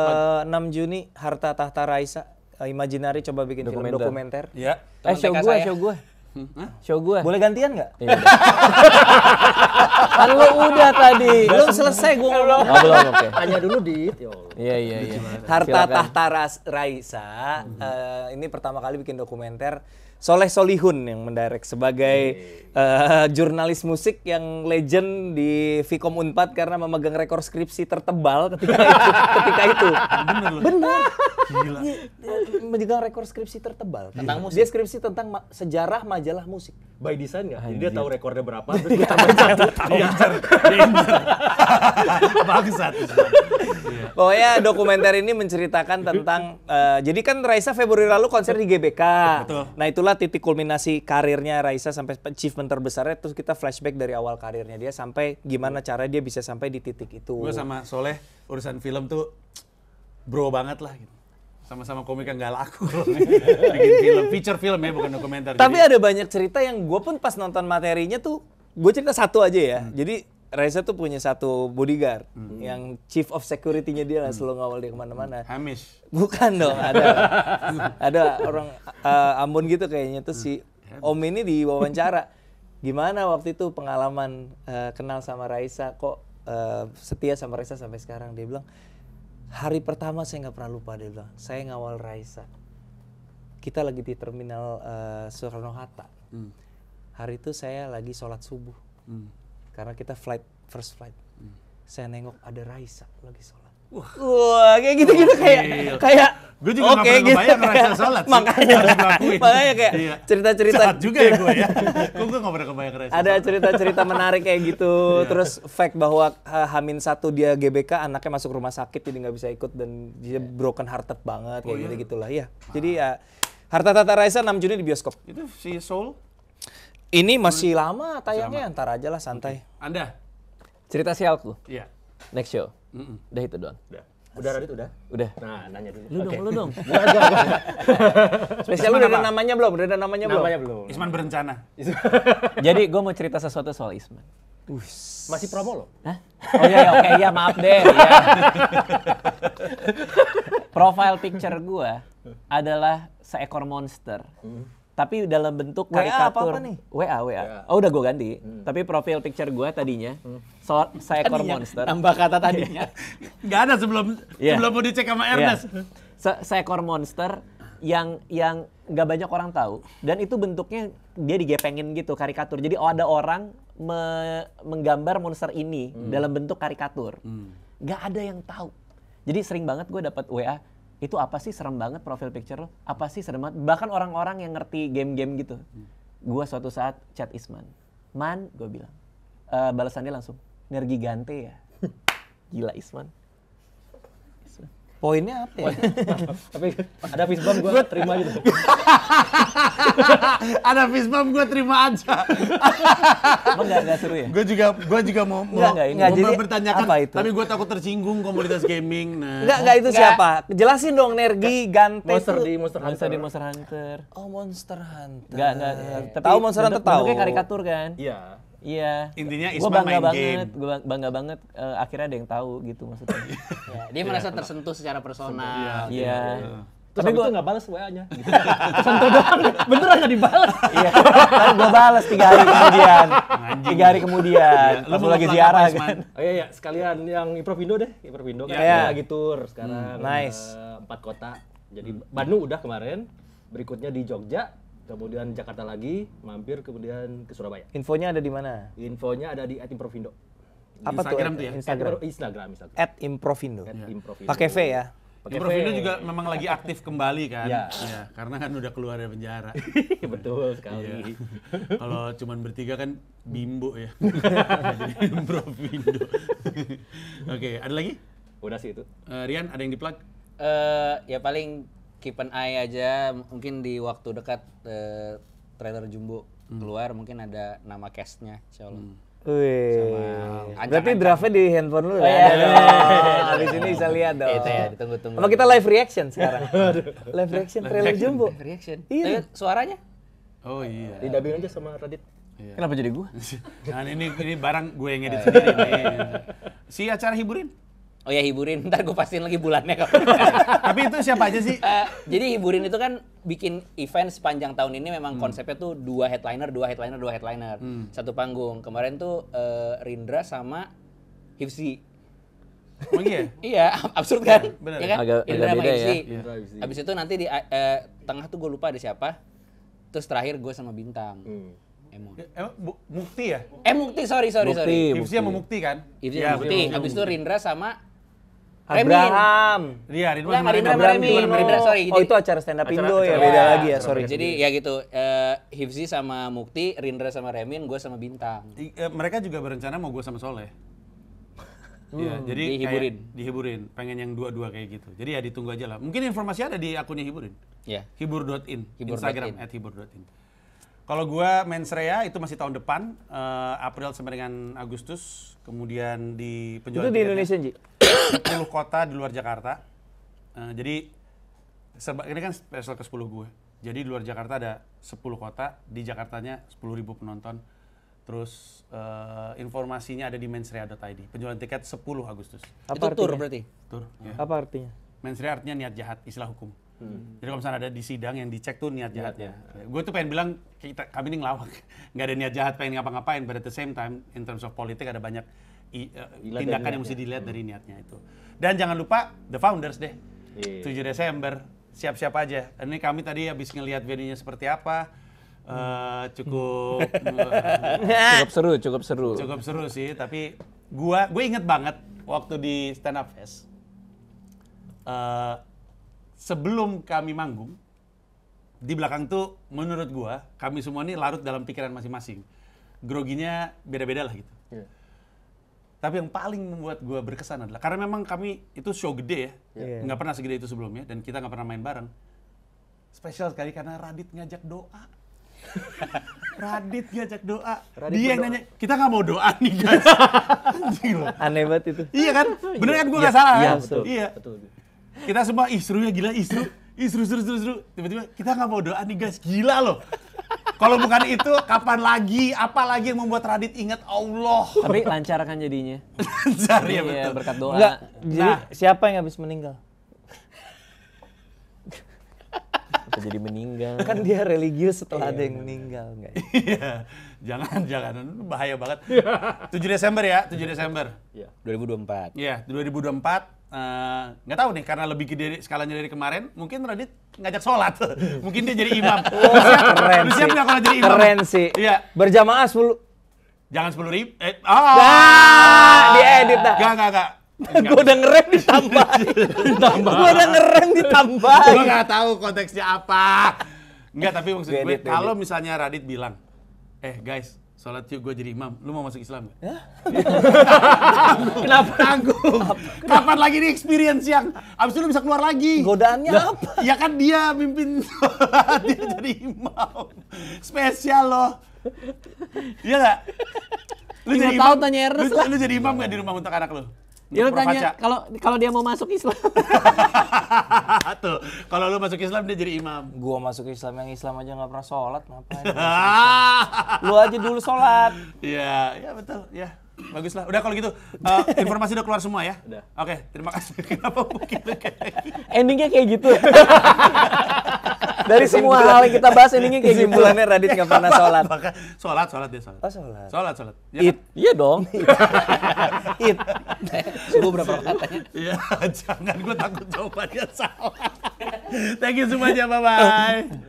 6 Juni Harta Tahta Raisa. Imaginary coba bikin film dokumenter. Iya. Show TK gue, saya. show gue. Boleh gantian nggak? Kan lu udah tadi. Belum selesai gue ngomong. Oh, belum, oke. Tanya dulu Dit. Ya Allah. Iya. Harta Silakan. Tahta Raisa. Ini pertama kali bikin dokumenter. Soleh Solihun yang mendirect sebagai jurnalis musik yang legend di Vkom Unpad karena memegang rekor skripsi tertebal ketika itu. Bener. Gila. Memegang rekor skripsi tertebal. Tentang musik? Dia skripsi tentang sejarah majalah musik. By design nggak? Jadi dia tahu rekornya berapa, terus dia tambahin satu. Danger. Bangsat. Iya. Pokoknya dokumenter ini menceritakan tentang jadi kan Raisa Februari lalu konser di GBK. Betul. Nah, itulah titik kulminasi karirnya Raisa sampai achievement terbesarnya, terus kita flashback dari awal karirnya dia sampai gimana cara dia bisa sampai di titik itu. Gue sama Soleh urusan film tuh bro banget lah gitu. Sama-sama komik yang gak laku. Bikin film, feature film ya, bukan dokumenter. Tapi Jadi- ada banyak cerita yang gue pun pas nonton materinya tuh, gue cerita satu aja ya. Jadi Raisa tuh punya satu bodyguard yang chief of security-nya dia lah, selalu ngawal dia kemana-mana. Hamish. Bukan dong, ada orang Ambon gitu kayaknya tuh si Om ini diwawancara. Gimana waktu itu pengalaman kenal sama Raisa, kok setia sama Raisa sampai sekarang? Dia bilang, hari pertama saya nggak pernah lupa, dia bilang, saya ngawal Raisa. Kita lagi di terminal Soekarno-Hatta. Hari itu saya lagi sholat subuh. Karena kita first flight. Saya nengok ada Raisa lagi sholat. Wah, kayak gitu-gitu kayak Gue juga nggak pernah kebayang Raisa sholat sih. Makanya Harus dilakuin. kayak Iya. cerita-cerita Sehat juga ya gue ya. Kok gue nggak pernah kebayang Raisa ada sholat. cerita-cerita menarik kayak gitu. Terus fact bahwa H-1 dia GBK, anaknya masuk rumah sakit jadi nggak bisa ikut dan dia broken hearted banget kayak gitu-gitulah ya. Jadi ya Harta Tahta Raisa 6 Juni di bioskop. Itu si Soul, Ini masih lama tayangnya, ntar aja lah santai. Anda? Cerita sialku. Iya. Next show. Udah itu doang. Udah Radit udah? Udah. Nah, nanya dulu. Lu dong. Spesial udah ada namanya belum? Udah ada namanya belum? Namanya belum. Isman berencana. Jadi gue mau cerita sesuatu soal Isman. Masih promo loh. Hah? Oh iya, oke, iya maaf deh. Iya. Profile picture gue adalah seekor monster. Tapi dalam bentuk WA karikatur. apa nih? WA. Oh udah gue ganti. Tapi profile picture gue tadinya seekor monster. Tambah kata tadinya. Nggak ada sebelum Iya. mau dicek sama Iya. Ernest. Seekor monster yang nggak banyak orang tahu, dan itu bentuknya dia digepengin gitu, karikatur. Jadi ada orang menggambar monster ini dalam bentuk karikatur. Nggak ada yang tahu. Jadi sering banget gue dapat WA, itu apa sih, serem banget profile picture lo, apa sih serem banget. Bahkan orang-orang yang ngerti game-game gitu. Gue suatu saat chat Isman, Man, gue bilang, balasannya langsung, Nergigante ya. Gila Isman. Poinnya apa ya? Tapi ada fistbump gue terima gitu. Ada fistbump gue terima aja. Emang nggak seru ya? Gue juga mau jadi bertanyakan, apa itu? tapi gue takut tersinggung komunitas gaming. Nah. Enggak itu siapa? Jelasin dong Nergi, Gante Monster tuh. di Monster Monster Hunter. di Monster Hunter. Oh, Monster Hunter. Enggak. Tapi Tahu Monster Hunter tahu. bentuknya karikatur kan? Iya. Iya. Intinya Gue Isma bangga main banget, game. gue bangga banget akhirnya ada yang tahu gitu maksudnya. Ya, dia merasa tersentuh secara personal. Iya. Terus tapi gue nggak balas WA-nya. Gitu. Sentuh doang. Beneran nggak dibalas. Iya. Kan gue balas 3 hari kemudian. 3 hari kemudian. Lu Pas mau lagi plug ziarah apa, Isman? kan. Oh iya, sekalian yang Improvindo deh. Improvindo kan Iya. lagi tour sekarang. nice. 4 kota. Jadi Bandung udah kemarin. Berikutnya di Jogja. Kemudian Jakarta lagi. Mampir kemudian ke Surabaya. Infonya ada di mana? Infonya ada di @improvindo. Apa Instagram tuh? tuh ya? Instagram. Instagram. @improvindo. @improvindo. Pakai V ya. Pakai Improvindo V. juga memang lagi aktif kembali kan? Iya. Iya, karena kan udah keluar dari penjara. Betul sekali. Kalau cuman bertiga kan bimbo ya. Jadi Improvindo. Oke, ada lagi? Udah sih itu. Rian, ada yang di-plug? Ya paling keep an eye aja, mungkin di waktu dekat trailer Jumbo keluar mungkin ada nama castnya insyaallah. Wih. ancang-ancang. Berarti draftnya di handphone lu ya? Iya. Habis ini bisa lihat dong. Itu ya ditunggu-tunggu. Apa kita live reaction sekarang? Live reaction trailer Jumbo. reaction? Iya. Suaranya? Oh iya. Didubbing aja sama Radit. Kenapa jadi gue? Nah, ini barang gue yang edit sendiri nih. Si acara hiburin. Oh ya hiburin, ntar gue pastiin lagi bulannya kapan. Tapi itu siapa aja sih? Jadi hiburin itu kan bikin event sepanjang tahun ini memang konsepnya tuh 2 headliner. Satu panggung. Kemarin tuh Rindra sama Hifzi. Oh iya? Iya, absurd kan? bener. Ya kan? Agak Indra sama beda ya. Hifzi. Indra, Hifzi. Habis itu nanti di tengah tuh gue lupa ada siapa. Terus terakhir gue sama Bintang. Emon. Emang Mukti ya? Mukti, sorry. Hifzi sama Mukti kan? Hifzi Iya, sama Mukti. betul. Habis itu Rindra sama Abraham. Iya, Ridwan Enggak, sama Rindra sama Remin. Remin. Rindra, sorry. Oh itu acara stand up Indo ya, acara- beda Ya, lagi ya, sorry. Jadi ya gitu, Hifzi sama Mukti, Rindra sama Remin, gue sama Bintang. Mereka juga berencana mau gue sama Soleh. Iya, jadi Dihiburin. kayak dihiburin, pengen yang dua-dua kayak gitu. Jadi ya ditunggu aja lah. Mungkin informasi ada di akunnya hiburin. Ya. Hibur.in, Hibur.in. Instagram @hibur.in. Kalau gua Mensrea itu masih tahun depan, April sampai dengan Agustus, kemudian di penjualan Itu di tiketnya Indonesia, Ji? 10 kota di luar Jakarta. Jadi ini kan special ke 10 gue. Jadi di luar Jakarta ada 10 kota, di Jakartanya 10.000 penonton. Terus informasinya ada di mensrea.id. Penjualan tiket 10 Agustus. Itu tour berarti? Tur, ya. Apa artinya? Mensrea artinya niat jahat, istilah hukum. Jadi kalau misalnya ada di sidang yang dicek tuh niat jahatnya. Niatnya. Gue tuh pengen bilang kami ini ngelawak, nggak ada niat jahat pengen ngapa-ngapain. But at the same time, in terms of politik ada banyak tindakan yang mesti dilihat dari niatnya itu. Dan jangan lupa The Founders deh, 7 Desember, siap-siap aja. Ini kami tadi habis ngelihat venue-nya seperti apa, cukup Cukup seru. cukup seru sih. Tapi gue inget banget waktu di Stand Up Fest. Sebelum kami manggung, di belakang tuh menurut gua, kami semua ini larut dalam pikiran masing-masing. Groginya beda-beda lah gitu. Iya. Tapi yang paling membuat gua berkesan adalah, karena memang kami itu show gede ya, nggak pernah segede itu sebelumnya, dan kita nggak pernah main bareng. Spesial sekali karena Radit ngajak doa. Radit ngajak doa. Dia yang nanya, kita nggak mau doa nih guys. Anjing loh. Aneh banget itu. Iya kan? Bener kan? Gue nggak salah iya, kan? betul. Iya. Betul. Kita semua seru ya gila, seru. Tiba-tiba kita nggak mau doa nih guys, gila loh. Kalau bukan itu, kapan lagi? Apa lagi yang membuat Radit ingat Allah? Tapi lancar kan jadinya. Lancar ya Iya, betul. berkat doa. Enggak, jadi Nah. siapa yang habis meninggal? Apa jadi meninggal. Kan dia religius setelah ada yang meninggal, enggak? Iya. Jangan, bahaya banget. 7 Desember ya, 7 Desember. 2024. Iya, 2024. Nggak tahu nih, karena lebih gede skalanya dari kemarin, mungkin Radit ngajak sholat. Mungkin dia jadi imam. Keren Lu siap sih. nggak kalau jadi imam? Keren sih. Iya. Berjamaah 10. Jangan 10.000. Diedit dah. Enggak. Gue udah ngerem ditambahin. Gue udah ngerem ditambahin. Gue nggak tahu konteksnya apa. Enggak, tapi maksud gue Edit. kalau misalnya Radit bilang, guys, sholat yuk gue jadi imam. Lu mau masuk Islam nggak? Kenapa? Tanggung. Kapan lagi nih experience yang abis itu lu bisa keluar lagi? Godaannya apa? Ya kan dia mimpin sholat, dia jadi imam. Spesial loh. Iya nggak? Lu Nggak jadi tahu, imam, tanya Ernest lah. lu jadi imam nggak di rumah untuk anak lu? Ya lu Untuk tanya Profaca? kalau dia mau masuk Islam. Tuh, kalau lu masuk Islam dia jadi imam. Gua masuk Islam, yang Islam aja nggak pernah sholat, ngapain? Lu aja dulu sholat. Iya, ya betul, ya. Bagus lah. Udah kalau gitu, informasi udah keluar semua ya? Udah. Oke, terima kasih. Kenapa mungkin kayak Endingnya kayak gitu. Dari semua hal yang kita bahas endingnya kayak gitu. Kesimpulannya Radit nggak pernah sholat. sholat dia sholat. Oh, sholat. Sholat. Ya kan? Iya dong. It. Subuh berapa katanya? Iya, jangan gue takut jawabannya salah. Thank you semuanya, bye-bye.